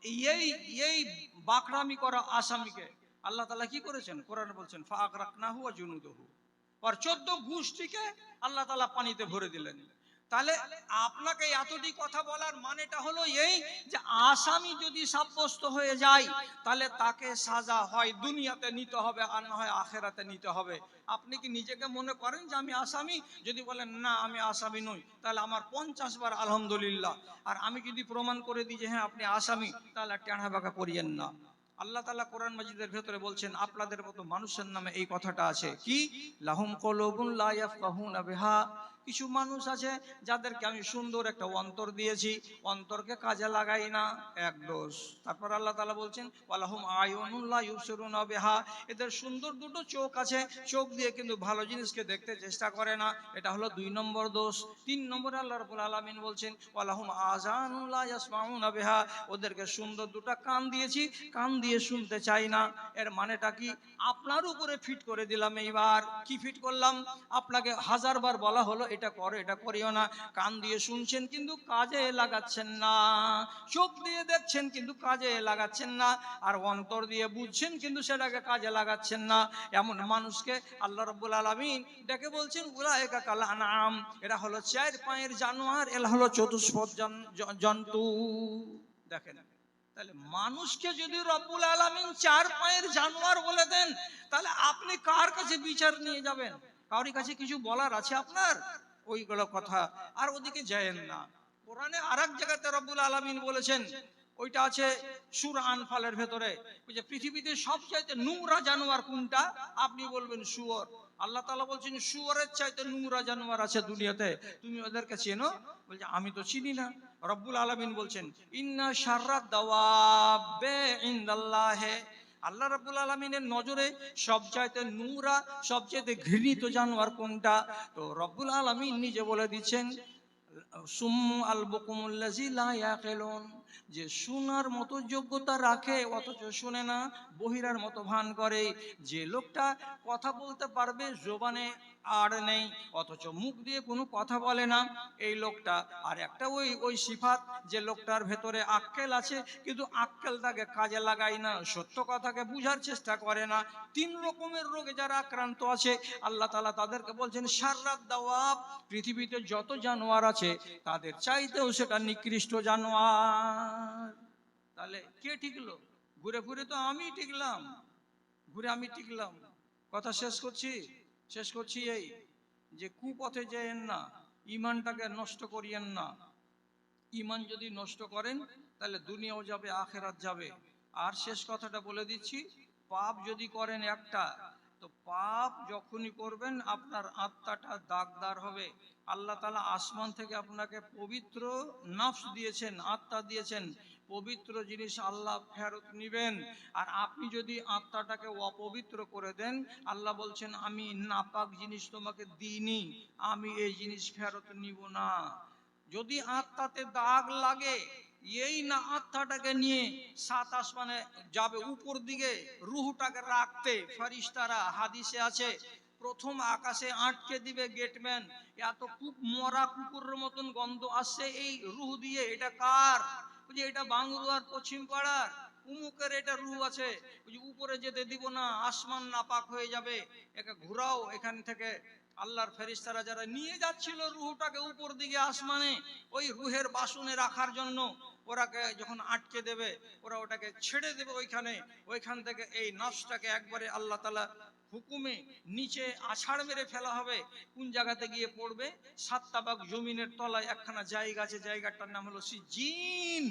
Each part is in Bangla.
এই এই বাকরামি করা আসামিকে আল্লাহ তাআলা কি করেছেন? কোরআনে বলছেন ফাআগরাকনাহু ওয়া জুনুদহু, আর 14 গোষ্ঠীকে আল্লাহ তাআলা পানিতে ভরে দিলেন। তাহলে আপনাকে এতটি কথা বলার মানেটা হলো এই যে আসামি যদি সাব্যস্ত হয়ে যায় তাহলে তাকে সাজা হয় দুনিয়াতে নিতে হবে আর না হয় আখেরাতে নিতে হবে। আপনি কি নিজেকে মনে করেন যে আমি আসামি? যদি বলেন না আমি আসামি নই, তাহলে আমার 50 বার আলহামদুলিল্লাহ। আর আমি যদি প্রমাণ করে দিই যে হ্যাঁ আপনি আসামি, তাহলে টেঁড়া বাঁকা করিয়েন না। আল্লাহ তাআলা কোরআন মাজিদের ভেতরে বলছেন আপনাদের মতো মানুষের নামে এই কথাটা আছে কি, লাহুম কুলুবুন লা ইয়াফকাহুনা বিহা, কিছু মানুষ আছে যাদেরকে আমি সুন্দর একটা অন্তর দিয়েছি, অন্তরকে কাজে লাগাই না, এক দোষ। তারপর আল্লাহ তাআলা বলছেন ওয়ালাহুম আয়ুনুন লা ইউবসিরুনা বিহা, এদের সুন্দর দুটো চোখ আছে, চোখ দিয়ে কিন্তু ভালো জিনিসকে দেখতে চেষ্টা করে না, এটা হলো 2 নম্বর দোষ। 3 নম্বরে আল্লাহ রাব্বুল আলামিন বলছেন ওয়ালাহুম আযানুন লা ইয়াসমাউনা বিহা, ওদেরকে সুন্দর দুটো কান দিয়েছি, কান দিয়ে শুনতে চাই না। এর মানেটা কি? আপনার উপরে ফিট করে দিলাম। এইবার কি ফিট করলাম? আপনাকে 1000 বার বলা হলো এটা করো, এটা করিও না, কান দিয়ে শুনছেন কিন্তু কাজে লাগাচ্ছেন না, চোখ দিয়ে দেখছেন কিন্তু কাজে লাগাচ্ছেন না, আর অন্তর দিয়ে বুঝছেন কিন্তু সেটাকে কাজে লাগাচ্ছেন না। এমন মানুষকে আল্লাহ রাব্বুল আলামিন ডেকে বলছেন উলাইকা কাল আনআম, এরা হলো 4 পায়ের জানোয়ার, এরা হলো চতুষ্পদ জন্তু। দেখেন, তাহলে মানুষকে যদি রব্বুল আলামিন 4 পায়ের জানোয়ার বলে দেন, তাহলে আপনি কার কাছে বিচার নিয়ে যাবেন? কারোর কাছে কিছু বলার আছে আপনার? ওইগুলো কথা আর ওদিকে যায়েন না। কোরআনে আরেক জায়গাতে রব্বুল আলামিন বলেছেন, ওইটা আছে সূরা আনফালের ভেতরে, ওই যে পৃথিবীতে সবচাইতে নোংরা জানোয়ার কোনটা? আপনি বলবেন শুয়োর। আল্লাহ তাআলা বলছেন শুয়োরের চাইতে নোংরা জানোয়ার আছে দুনিয়াতে, তুমি ওদেরকে চেনো? বলছে আমি তো চিনি না। রব্বুল আলামিন বলছেন ইন্না শাররাদ দাওয়াবে ইনদাল্লাহে, আল্লাহ রাব্বুল আলামিনের নজরে সবচাইতে নোংরা সবচাইতে ঘৃণিত জানোয়ার কোনটা? তো রব্বুল আলামিন নিজে বলে দিচ্ছেন সুম্মু আল বুকুমুল্লাযী লা ইয়াকিলুন, যে শোনার মতো যোগ্যতা রাখে অথচ শুনে না, বহিরার মতো ভান করে। যে লোকটা কথা বলতে পারবে, জবানে আর নেই অথচ মুখ দিয়ে কোনো কথা বলে না, এই লোকটা। আর একটা ওই সিফাত, যে লোকটার ভেতরে আক্কেল আছে কিন্তু আক্কেলটাকে কাজে লাগায় না, সত্য কথাকে বুঝার চেষ্টা করে না। 3 রকমের রোগে যারা আক্রান্ত আছে আল্লাহ তাআলা তাদেরকে বলছেন শাররাদ দাওয়াব, পৃথিবীতে যত জানোয়ার আছে তাদের চাইতেও সেটা নিকৃষ্ট জানোয়ার। তাহলে কে টিকলো? ঘুরে ঘুরে তো আমি টিকলাম, ঘুরে আমি টিকলাম। কথা শেষ করছি এই যে কুপথে যেয়েন না, ঈমানটাকে নষ্ট করিয়েন না। ঈমান যদি নষ্ট করেন তাহলে দুনিয়াও যাবে, আখেরাত যাবে। আর শেষ কথাটা বলে দিচ্ছি, পাপ যদি করেন একটা, তো পাপ যখনই করবেন আপনার আত্মাটা দাগদার হবে। আল্লাহ তাআলা আসমান থেকে আপনাকে পবিত্র নফস দিয়েছেন, আত্মা দিয়েছেন, পবিত্র জিনিস আল্লাহ ফেরত নিবেন। আর আপনি যদি আত্মাটাকে অপবিত্র করে দেন, আল্লাহ বলছেন আমি নাপাক জিনিস তোমাকে দিইনি, আমি এই জিনিস ফেরত নিব না। যদি আত্মাতে দাগ লাগে, এই না আত্মাটাকে নিয়ে 7 আসমানে যাবে উপর দিকে রুহটাকে রাখতে ফেরেশতারা, হাদিসে আছে প্রথম আকাশে আটকে দিবে গেটম্যান, এত খুব মরা কুকুরের মতন গন্ধ আসছে এই রুহ দিয়ে, এটা কার? বুঝি এটা বাংলার পশ্চিম পাড়ার উমুকের এটা রুহ আছে, বুঝি উপরে যেতে দিব না, আসমান নাপাক হয়ে যাবে, একে ঘুরাও এখান থেকে। আল্লাহর ফেরেশতারা যারা নিয়ে যাচ্ছিল রুহটাকে উপর দিকে আসমানে, ওই রুহের বাসনে রাখার জন্য, ওরাকে যখন আটকে দেবে, ওরা ওটাকে ছেড়ে দেবে ওইখানে, ওইখান থেকে এই নফসটাকে একবারে আল্লাহ তাআলা হুকুমে নিচে আছাড় মেরে ফেলা হবে। কোন জায়গাতে গিয়ে পড়বে? 7 তাবাক জমিনের তলায় একখানা জায়গা আছে, জায়গাটার নাম হলো সিজ্জিন।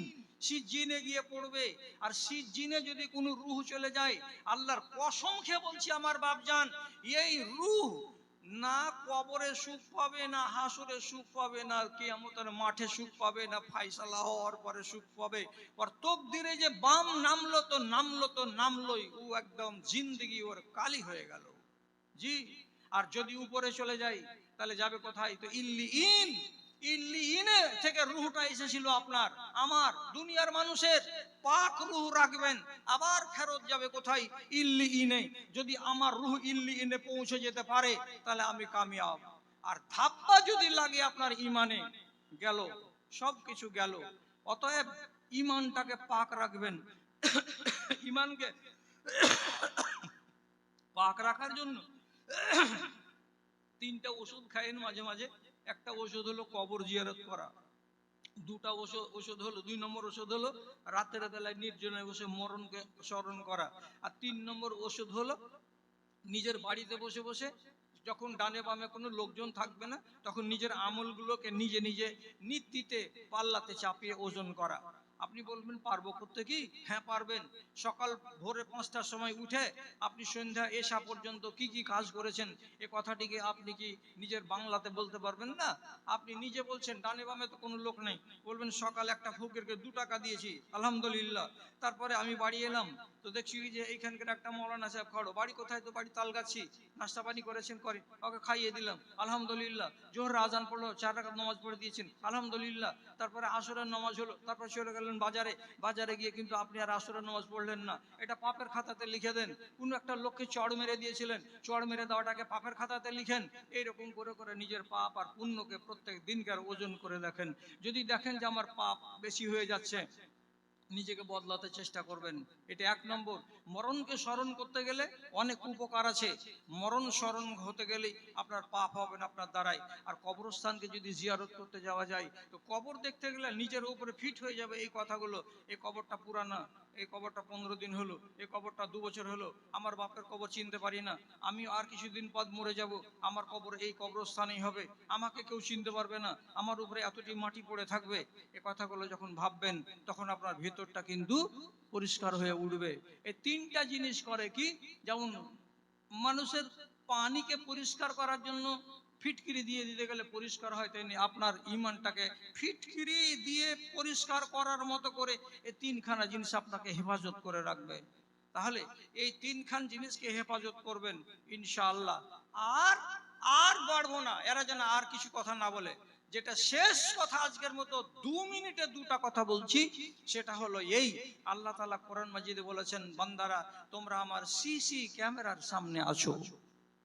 সিজ্জিনে গিয়ে পড়বে। আর সিজ্জিনে যদি কোনো রুহ চলে যায়, আল্লাহর কসম খেয়ে বলছি আমার বাপজান, এই রুহ না কবরে সুখ পাবে, না হাসরে সুখ পাবে, না কিয়ামতের মাঠে সুখ পাবে, না ফায়সালা হওয়ার পরে সুখ পাবে। আর তকদিরে যে বাম নামলো তো নামলো তো নামলোই, ও একদম জিন্দেগি ওর কালি হয়ে গেল। জি। আর যদি উপরে চলে যাই তাহলে যাবে কোথায়? তো ইল্লিইন। ইল্লিইনে থেকে রূহটা এসেছিল আপনার আমার দুনিয়ার মানুষের, পাক রূহ রাখবেন, আবার ফেরত যাবে কোথায়? ইল্লিইনে। যদি আমার রূহ ইল্লিইনে পৌঁছে যেতে পারে তাহলে আমি কামিয়াব। আর ধাপ্পা যদি লাগে আপনার ঈমানে, গেল, সবকিছু গেল। অতএব ইমানটাকে পাক রাখবেন। ইমানকে পাক রাখার জন্য তিনটা ওষুধ খায়েন মাঝে মাঝে। একটা ওষুধ হলো কবর জিয়ারত করা, দুটা ওষুধ হলো, 2 নম্বর ওষুধ হলো রাতের বেলায় নির্জনে বসে মরণকে স্মরণ করা, আর 3 নম্বর ওষুধ হলো নিজের বাড়িতে বসে বসে যখন ডানে বামে কোনো লোকজন থাকবে না তখন নিজের আমলগুলোকে নিজে নিজে নিত্যিতে পাল্লাতে চাপিয়ে ওজন করা। আপনি বলবেন পারবো করতে, কি? হ্যাঁ পারবেন। সকাল ভোরে 5টার সময় উঠে আপনি সন্ধ্যা এসা পর্যন্ত কি কি কাজ করেছেন এ কথাটিকে আপনি কি নিজের বাংলাতে বলতে পারবেন না? আপনি নিজে বলছেন ডানে বামে তো কোনো লোক নেই, বলবেন সকাল একটা ফকিরকে 2 টাকা দিয়েছি আলহামদুলিল্লাহ। তারপরে আমি বাড়ি এলাম তো দেখছি যে এইখানকার একটা মৌলানা সাহেব খাড়ো, বাড়ি কোথায়? তো বাড়ি তালগাছি। নাস্তা পানি করেছেন? করে। ওকে খাইয়ে দিলাম আলহামদুলিল্লাহ। জোহর আজান পড়লো, 4 রাকাত নামাজ পড়ে দিয়েছেন আলহামদুলিল্লাহ। তারপরে আসরের নামাজ হলো, তারপর চলে গেলেন বাজারে, বাজারে গিয়ে কিন্তু আপনি আর আসরের নামাজ পড়লেন না, এটা পাপের খাতাতে লিখে দেন। কোন একটা লোককে চড় মেরে দিয়েছিলেন, চড় মেরে দেওয়াটাকে পাপের খাতাতে লিখেন। এইরকম করে করে নিজের পাপ আর পুণ্যকে প্রত্যেক দিনকার ওজন করে দেখেন। যদি দেখেন যে আমার পাপ বেশি হয়ে যাচ্ছে, নিজেকে বদলাতে চেষ্টা করবেন। এটা 1 নম্বর। মরণকে স্মরণ করতে গেলে অনেক উপকার আছে। মরণ স্মরণ হতে গেলেই আপনার পাপ হবে না আপনার দ্বারাই। আর কবরস্থানকে যদি জিয়ারত করতে যাওয়া যায় তো কবর দেখতে গেলে নিজের উপরে ফিট হয়ে যাবে এই কথাগুলো। এই কবরটা পুরানা, এই কবরটা 15 দিন হলো, এই কবরটা 2 বছর হলো, আমার বাপের কবর চিনতে পারি না, আমি আর কিছুদিন পর মরে যাব, আমার কবর এই কবরস্থানেই হবে, আমাকে কেউ চিনতে পারবে না, আমার উপরে এতটি মাটি পড়ে থাকবে। এই কথাগুলো যখন ভাববেন তখন আপনার ভেতরটা কিন্তু পরিষ্কার হয়ে উঠবে। এই 3টা জিনিস করে কি, যেমন মানুষের পানিকে পরিষ্কার করার জন্য ফিটকিরি দিয়ে দিতে গেলে পরিষ্কার হয়, তেমনি আপনার ইমানটাকে ফিটকিরি দিয়ে পরিষ্কার করার মতো করে এই 3খানা জিনিস আপনাকে হেফাজত করে রাখবে। তাহলে এই 3খান জিনিসকে হেফাজত করবেন ইনশাআল্লাহ। আর আর বাড়বো না, এরা যেন আর কিছু কথা না বলে। যেটা শেষ কথা আজকের মতো 2 মিনিটে 2টা কথা বলছি, সেটা হলো এই, আল্লাহ তাআলা কোরআন মাজিদে বলেছেন, বান্দারা তোমরা আমার সিসি ক্যামেরার সামনে আছো।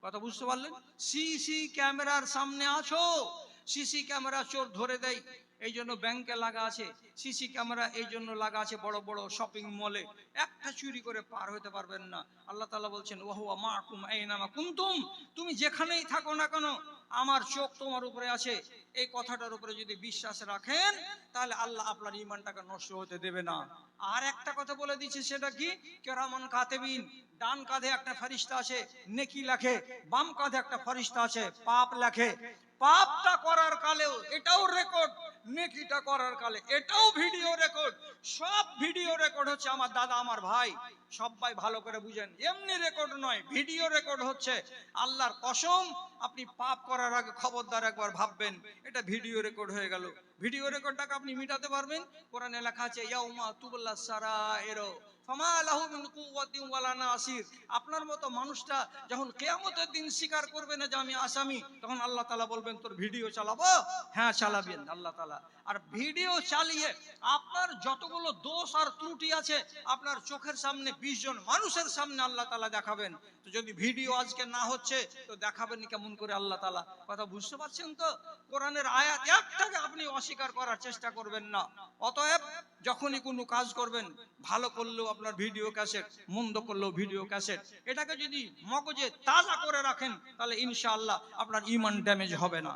কথা বুঝতে পারলেন? সিসি ক্যামেরার সামনে আছো। সিসি ক্যামেরা চোর ধরে দেয়, এই জন্য ব্যাংকে লাগা আছে সিসি ক্যামেরা, এই জন্য লাগা আছে বড় বড় শপিং মলে, একটা চুরি করে পার হতে পারবেন না। আল্লাহ তাআলা বলছেন ওয়াহুয়া মাকুম আইনামা কুনতুম, তুমি যেখানেই থাকো না কেন আমার চোখ তোমার উপরে আছে। এই কথাটার উপরে যদি বিশ্বাস রাখেন তাহলে আল্লাহ আপনার ঈমানটাকে নষ্ট হতে দেবে না। আর একটা কথা বলে দিচ্ছে, সেটা কি? কিরামান কাতিবিন, ডান কাঁধে একটা ফেরেশতা আছে নেকি লেখে, বাম কাঁধে একটা ফেরেশতা আছে পাপ লেখে। পাপটা করার কালেও এটাও রেকর্ড, নেকিটা করার কালে এটাও ভিডিও রেকর্ড। সব ভিডিও রেকর্ড হচ্ছে আমার দাদা আমার ভাই, সবাই ভালো করে বুঝেন, এমনি রেকর্ড নয়, ভিডিও রেকর্ড হচ্ছে। আল্লাহর কসম, আপনি পাপ করার আগে খবরদার একবার ভাববেন এটা ভিডিও রেকর্ড হয়ে গেল। ভিডিও রেকর্ডটাকে আপনি মিটাতে পারবেন? কোরআনে লেখা আছে ইয়াউমা তুবলাস সারাইর ফামা লাহু মিন কুওয়াতিন ওয়ালা নাসির। আপনার মতো মানুষটা যখন কিয়ামতের দিন স্বীকার করবে না যে আমি আসামি, তখন আল্লাহ তাআলা বলবেন তোর ভিডিও চালাবো? হ্যাঁ চালাবেন আল্লাহ তাআলা। আর ভিডিও চালিয়ে আপনার যতগুলো দোষ আর ত্রুটি আছে আপনার চোখের সামনে 20 জন মানুষের সামনে আল্লাহ তাআলা দেখাবেন। তো যদি ভিডিও আজকে না হচ্ছে তো দেখাবেন কেমন করে আল্লাহ তাআলা? কথা বুঝতে পারছেন তো? কোরআনের আয়াত একটাকে আপনি অস্বীকার করার চেষ্টা করবেন না। অতএব যখনই কোনো কাজ করবেন, ভালো করলেও আপনার ভিডিও ক্যাসেট, মন্দ করলেও ভিডিও ক্যাসেট, এটাকে যদি মগজে তাজা করে রাখেন তাহলে ইনশাআল্লাহ আপনার ঈমান ড্যামেজ হবে না।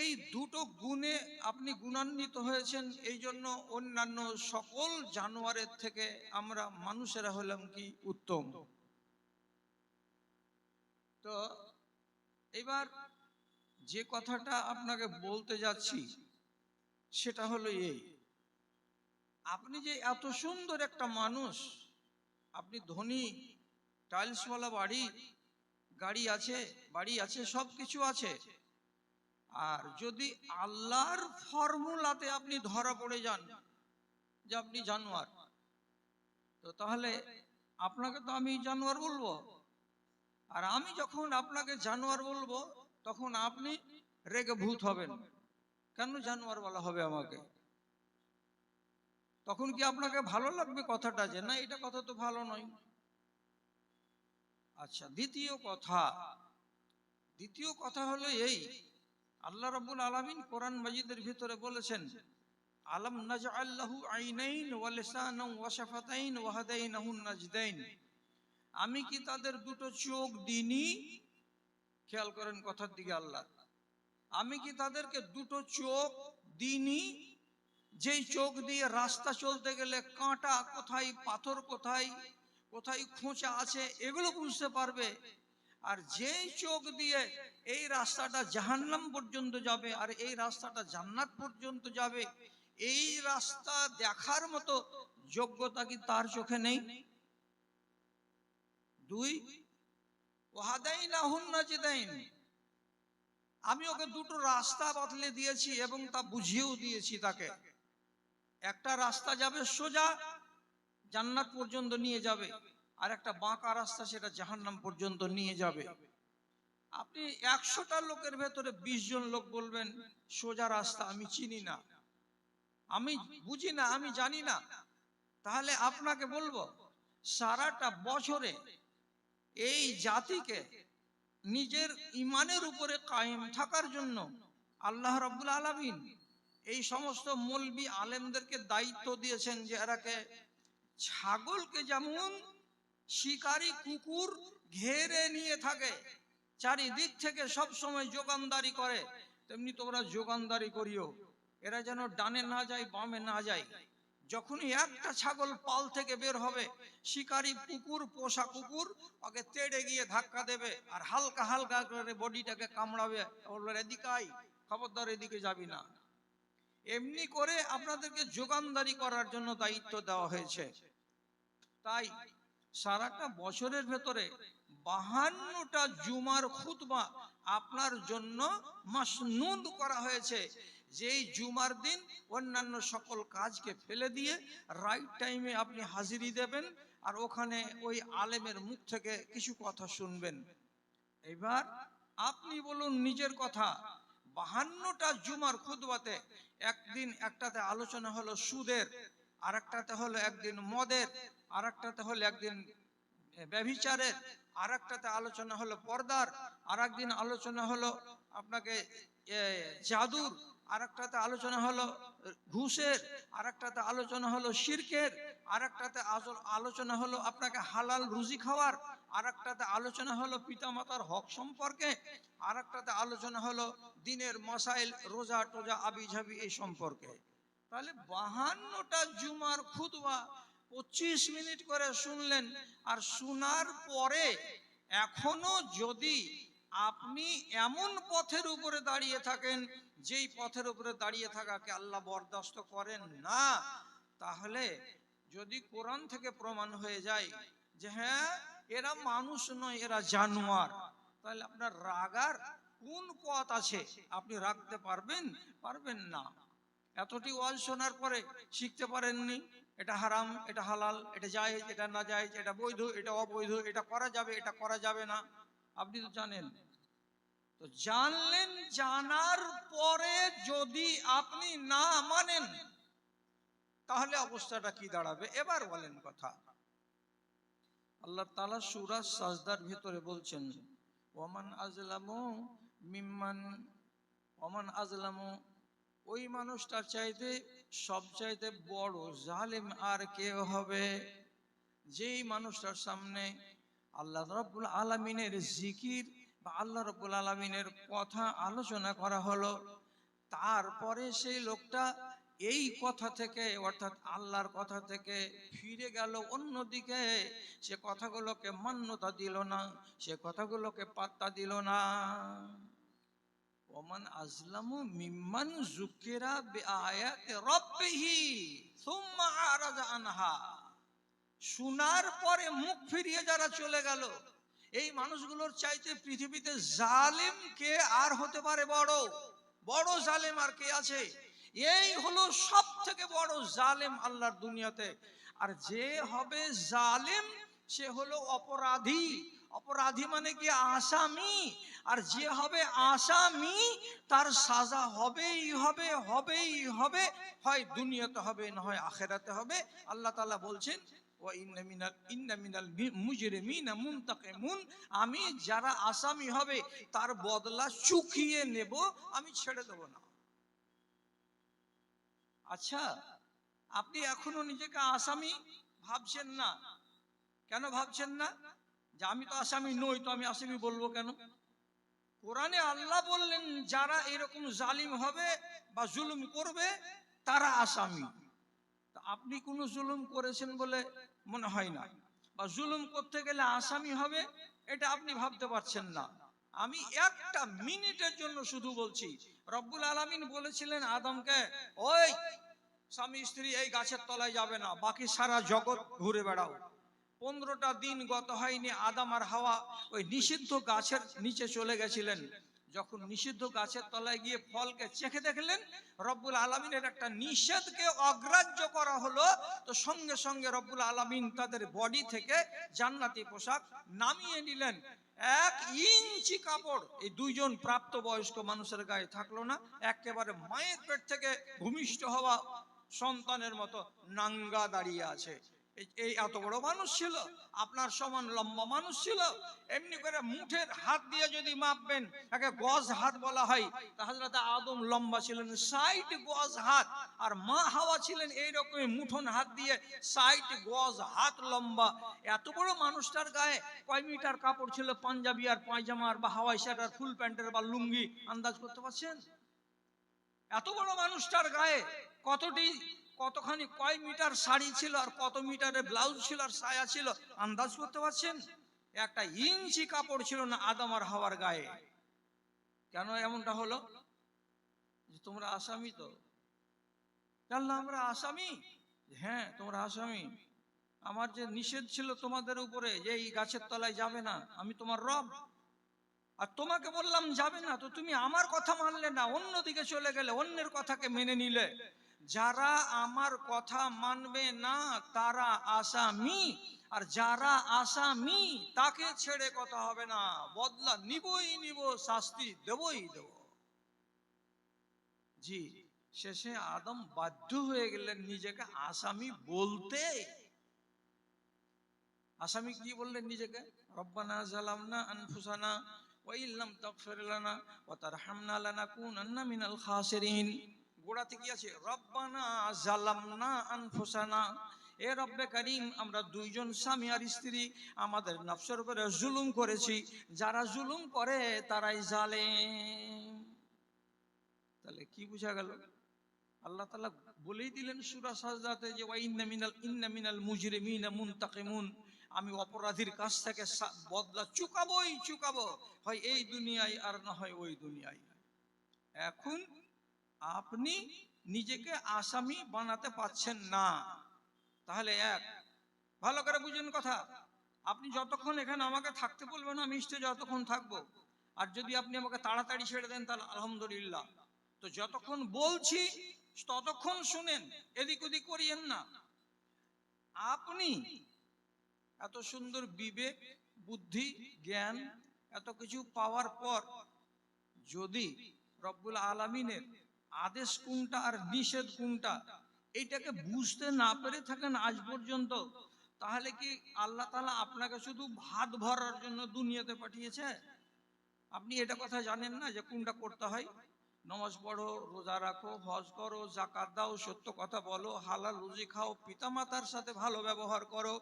এই দুটো গুণে আপনি গুণান্বিত হয়েছেন, এই জন্য অন্যান্য সকল জানোয়ারের থেকে আমরা মানুষেরা হলাম কি উত্তম। তো এবার যে কথাটা আপনাকে বলতে যাচ্ছি সেটা হলো এই, আপনি যে এত সুন্দর একটা মানুষ, আপনি ধনী, টাইলসওয়ালা বাড়ি, গাড়ি আছে, বাড়ি আছে, সব কিছু আছে, আর যদি আল্লাহর ফর্মুলাতে আপনি ধরা পড়ে যান যে আপনি জানোয়ার, তো তাহলে আপনাকে তো আমি জানোয়ার বলবো। আর আমি যখন আপনাকে জানোয়ার বলবো তখন আপনি রেগে ভূত হবেন, কেন জানোয়ার বলা হবে আমাকে? তখন কি আপনাকে ভালো লাগবে কথাটা, যে না এটা কথা তো ভালো নয়? আচ্ছা, দ্বিতীয় কথা হলো এই, আল্লাহ রাব্বুল আলামিন কোরআন মাজিদের ভিতরে বলেছেন আলাম নাজআল লাহু আইনাইন ওয়া লিসানান ওয়া শাফাতাইন ওয়া হাদাইনাহুন নাজদাইন, আমি কি তাদের দুটো চোখ দিইনি? খেয়াল করেন কথার দিকে আল্লাহ, আমি কি তাদেরকে দুটো চোখ দিইনি, যেই চোখ দিয়ে রাস্তা চলতে গেলে কাঁটা কোথায়, পাথর কোথায়, কোথায় খোঁচা আছে এগুলো বুঝতে পারবে। আর যেই চোখ দিয়ে এই রাস্তাটা জাহান্নাম পর্যন্ত যাবে আর এই রাস্তাটা জান্নাত পর্যন্ত যাবে, এই রাস্তা দেখার মতো যোগ্যতা কি তার চোখে নেই? দুই, ওয়াহাদাইনাহুন নাজদাইন, আমি ওকে দুটো রাস্তা বদলে দিয়েছি এবং তা বুঝিয়েও দিয়েছি তাকে। একটা রাস্তা যাবে সোজা জান্নাত পর্যন্ত নিয়ে যাবে, আর একটা বাঁকা রাস্তা সেটা জাহান্নাম পর্যন্ত নিয়ে যাবে। আপনি 100টা লোকের ভেতরে 20 জন লোক বলবেন সোজা রাস্তা আমি চিনি না, আমি বুঝি না, আমি জানি না। তাহলে আপনাকে বলবো, সারাটা বছরে এই জাতিকে নিজের ইমানের উপরে কায়েম থাকার জন্য আল্লাহ রাব্বুল আলামিন এই সমস্ত মৌলবি আলেমদেরকে দায়িত্ব দিয়েছেন যে এরাকে ছাগলকে যেমন শিকারী কুকুর ঘেরে নিয়ে থাকে, চারিদিক থেকে সব সময় যোগানদারি করে, তেমনি তোমরা যোগানদারি করিও, এরা যেন ডানে না যায় বামে না যায়। যখনই একটা ছাগল পাল থেকে বের হবে, শিকারী কুকুর, পোষা কুকুর ওকে তেড়ে গিয়ে ধাক্কা দেবে আর হালকা হালকা করে বডিটাকে কামড়াবে, বলবে এদিকে আয়, খবরদার এদিকে যাবি না। এমনি করে আপনাদেরকে যোগানদারি করার জন্য দায়িত্ব দেওয়া হয়েছে। তাই সারাটা বছরের ভেতরে 52টা জুমার খুতবা আপনার জন্য মাসনুন করা হয়েছে, যেই জুমার দিন অন্যান্য সকল কাজকে ফেলে দিয়ে রাইট টাইমে আপনি হাজিরি দেবেন আর ওখানে ওই আলেমের মুখ থেকে কিছু কথা শুনবেন। এবার আপনি বলুন নিজের কথা, 52টা জুমার খুতবাতে একদিন একটাতে আলোচনা হলো সুদের, আর একটাতে হলো একদিন মদের, আর একটাতে হলো একদিন ব্যভিচারের, আর একটাতে আলোচনা হলো পর্দার, আর একদিন আলোচনা হলো আপনাকে জাদুর, আর একটাতে আলোচনা হলো ঘুষের, আর একটাতে আলোচনা হলো শিরকের, আর একটাতে আলোচনা হলো আপনাকে হালাল রুজি খাওয়ার, আর একটাতে আলোচনা হলো পিতামাতার হক সম্পর্কে, আর একটাতে আলোচনা হলো দিনের মাসাইল, রোজা টোজা আবিঝাবি এই সম্পর্কে। তাহলে 52টা জুমার খুতবা 25 মিনিট করে শুনলেন, আর শোনার পরে এখনো যদি আপনি এমন পথের উপরে দাঁড়িয়ে থাকেন যেই পথের উপরে দাঁড়িয়ে থাকাকে আল্লাহ বরদাস্ত করেন না, তাহলে যদি কোরআন থেকে প্রমাণ হয়ে যায় যে হ্যাঁ এরা মানুষ নয় এরা জানোয়ার, তাহলে আপনার রাগার কোন পথ আছে? আপনি রাখতে পারবেন? পারবেন না। এতটি ওয়াজ শোনার পরে শিখতে পারেননি এটা হারাম, এটা হালাল, এটা জায়েজ, এটা না জায়েজ, এটা বৈধ, এটা অবৈধ, এটা করা যাবে, এটা করা যাবে না, আপনি তো জানেন। তো জানলেন, জানার পরে যদি আপনি না মানেন তাহলে অবস্থাটা কি দাঁড়াবে? এবার বলেন কথা। আল্লাহ তাআলা সূরা সাজদার ভিতরে বলছেন, ওমান আজলামু মিম্মান, ওমান আজলামু, ওই মানুষটার চাইতে সবচাইতে বড় জালেম আর কেউ হবে যেই মানুষটার সামনে আল্লাহ রাব্বুল আলামিনের জিকির বা আল্লাহ রাব্বুল আলামিনের কথা আলোচনা করা হলো, তারপরে সেই লোকটা এই কথা থেকে অর্থাৎ আল্লাহর কথা থেকে ফিরে গেল অন্যদিকে, সে কথাগুলোকে মান্যতা দিল না, সে কথাগুলোকে পাত্তা দিল না। ওমান আজলামু মিম্মান যুকিরা বিআয়াতি রাব্বিহি সুম্মা আরাদা আনহা, শোনার পরে মুখ ফিরিয়ে যারা চলে গেল, এই মানুষগুলোর চাইতে পৃথিবীতে জালেম কে আর হতে পারে? বড় বড় জালেম আর কে আছে? এই হলো সব থেকে বড় জালেম আল্লাহর দুনিয়াতে। আর যে হবে জালেম সে হলো অপরাধী। অপরাধী মানে কি? আসামি। আর যে হবে আসামি তার সাজা হবেই হবে, হবেই হবে, হয় দুনিয়াতে হবে না হয় আখিরাতে হবে। আল্লাহ তাআলা বলছেন, আমি যারা আসামি হবে তার বদলা চুকিয়ে নেব, আমি ছেড়ে দেব না। আচ্ছা, আপনি এখনো নিজেকে আসামি ভাবছেন না, কেন ভাবছেন না? যে আমি তো আসামি নই, তো আমি আসামি বলবো কেন? কোরআনে আল্লাহ বললেন যারা এরকম জালিম হবে বা জুলুম করবে তারা আসামি। আপনি কোনো জুলুম করেছেন বলে মনে হয় না, বা জুলুম করতে গেলে আসামি হবে এটা আপনি ভাবতে পারছেন না। আমি একটা মিনিটের জন্য শুধু বলছি, রব্বুল আলামিন বলেছিলেন আদমকে, ওই স্বামী স্ত্রী এই গাছের তলায় যাবে না, বাকি সারা জগৎ ঘুরে বেড়াও। 15টা দিন গত হয়নি, আদম আর হাওয়া ওই নিষিদ্ধ গাছের নিচে চলে গেছিলেন। যখন নিষিদ্ধ গাছের তলায় গিয়ে ফলকে চেখে দেখলেন, রব্বুল আলামিনের একটা নিষেধকে অগ্রাহ্য করা হলো, তো সঙ্গে সঙ্গে রব্বুল আলামিন তাদের বডি থেকে জান্নাতি পোশাক নামিয়ে নিলেন। 1 ইঞ্চি কাপড় এই দুইজন প্রাপ্তবয়স্ক মানুষের গায়ে থাকলো না, একেবারে মায়ের পেট থেকে ভূমিষ্ঠ হওয়া সন্তানের মতো নাঙ্গা দাঁড়িয়ে আছে। এই এত বড় মানুষ ছিল, আপনার সমান লম্বা মানুষ ছিল। এমনি করে মুঠের হাত দিয়ে যদি মাপবেন, তাকে গজ হাত বলা হয়, তা হযরত আদম লম্বা ছিলেন 60 গজ হাত, আর মা হাওয়া ছিলেন এইরকমই মুঠন হাত দিয়ে 60 গজ হাত লম্বা। এত বড় মানুষটার গায়ে কয় মিটার কাপড় ছিল? পাঞ্জাবি আর পায়জামার বা হাওয়াই শার্ট আর ফুল প্যান্টের বা লুঙ্গি, আন্দাজ করতে পারছেন? এত বড় মানুষটার গায়ে কতখানি কয় মিটার শাড়ি ছিল, আর কত মিটারের ব্লাউজ ছিল আর সায়া ছিল, আন্দাজ করতে পারছেন? 1 ইঞ্চি কাপড় ছিল না আদম আর হাওয়ার গায়ে। কেন এমনটা হলো? যে তোমরা আসামি, তো জানলাম আমরা আসামি। হ্যাঁ, তোমরা আসামি। আমার যে নিষেধ ছিল তোমাদের উপরে যে এই গাছের তলায় যাবে না, আমি তোমার রব, আর তোমাকে বললাম যাবে না, তো তুমি আমার কথা মানলে না, অন্যদিকে চলে গেলে, অন্যের কথাকে মেনে নিলে। যারা আমার কথা মানবে না তারা আসামি, আর যারা আসামি তাকে ছেড়ে কথা হবে না, বদলা নিবই নিব, শাস্তি দেবই দেব। জি, শেষে আদম বাধ্য হয়ে গেলেন নিজেকে আসামি বলতে। আসামি কি বললেন নিজেকে? রব্বানা জালামনা আনফুসানা ওয়া ইল্লাম তাগফির লানা ওয়া তারহামনা লানাকুনান্না মিনাল খাসিরিন। গোড়াতে কি আছে? রব্বানা জালামনা আনফুসানা, এ রব্বে করিম, আমরা দুইজন স্বামী আর স্ত্রী আমাদের নফসের উপরে জুলুম করেছি, যারা জুলুম করে তারাই জালেম। তাহলে কি বোঝা গেল? আল্লাহ তাআলা বলেই দিলেন সূরা সাজদাতে যে ওয়া ইন্না মিনাল মুজরিমিনা মুনতাকিমুন, আমি অপরাধীর কাছ থেকে বদলা চুকাবো, হয় এই দুনিয়ায় আর না হয় ওই দুনিয়ায়। এখন আপনি নিজেকে আসামি বানাতে পারছেন না। তাহলে ভালো করে বুঝেন কথা, আপনি যতক্ষণ এখানে আমাকে থাকতে বলবেন আমি স্টেজে যতক্ষণ থাকবো, আর যদি আপনি আমাকে তাড়াতাড়ি ছেড়ে দেন তাহলে আলহামদুলিল্লাহ। তো যতক্ষণ বলছি ততক্ষণ শুনেন, এদিক ওদিক করিয়েন না। আপনি এত সুন্দর বিবেক, বুদ্ধি, জ্ঞান এত কিছু পাওয়ার পর যদি রব্বুল আলামিনের আদেশ কোনটা আর নিষেধ কোনটা এইটাকে বুঝতে না পেরে থাকেন আজ পর্যন্ত, তাহলে কি আল্লাহ তাআলা আপনাকে শুধু ভাত ভরার জন্য দুনিয়াতে পাঠিয়েছে? আপনি এটা কথা জানেন না যে কোনটা করতে হয়? নামাজ পড়ো, রোজা রাখো, হজ করো, যাকাত দাও, সত্য কথা বলো, হালাল রুজি খাও, পিতামাতার সাথে ভালো ব্যবহার করো,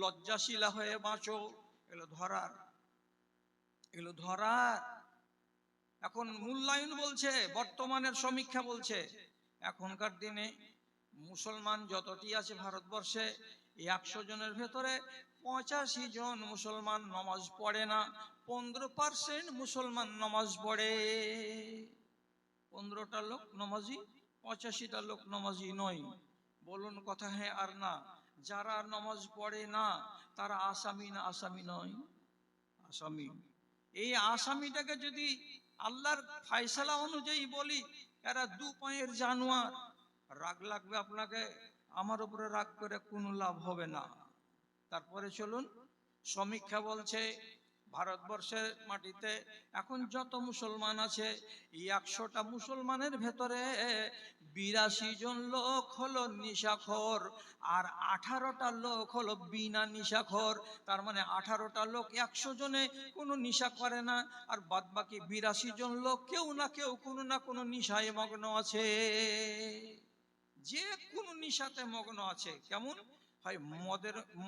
লজ্জাশীলা হয়ে বাঁচো। এগুলো ধরার এখন মূল্যায়ন বলছে, বর্তমানের সমীক্ষা বলছে, এখনকার দিনে মুসলমান যতটি আছে ভারতবর্ষে, 100 জনের ভেতরে 85 জন মুসলমান নামাজ পড়ে না, 15% মুসলমান নামাজ পড়ে। 15টা লোক নামাজি, 85টা লোক নামাজি নয়। বলুন কথা হ্যাঁ আর না? যারা নামাজ পড়ে না তারা আসামি না আসামি নয়? আসামি। এই আসামিটাকে যদি আল্লাহর ফয়সালা অনুযায়ী বলি, এরা 2 পায়ের জানোয়ার, রাগ লাগবে আপনাকে, আমার উপরে রাগ করে কোনো লাভ হবে না। তারপরে চলুন, সমীক্ষা বলছে ভারতবর্ষের মাটিতে এখন যত মুসলমান আছে, 100টা মুসলমানের ভেতরে 82 জন লোক হলো নিশাখোর, আর 18টা লোক হলো বিনা নিশাখোর। তার মানে 18টা লোক 100 জনে কোনো নিশা করে না, আর বাদ বাকি 82 জন লোক কেউ না কেউ কোনো না কোনো নিশায় মগ্ন আছে। যে কোনো নিশাতে মগ্ন আছে। কেমন হয়,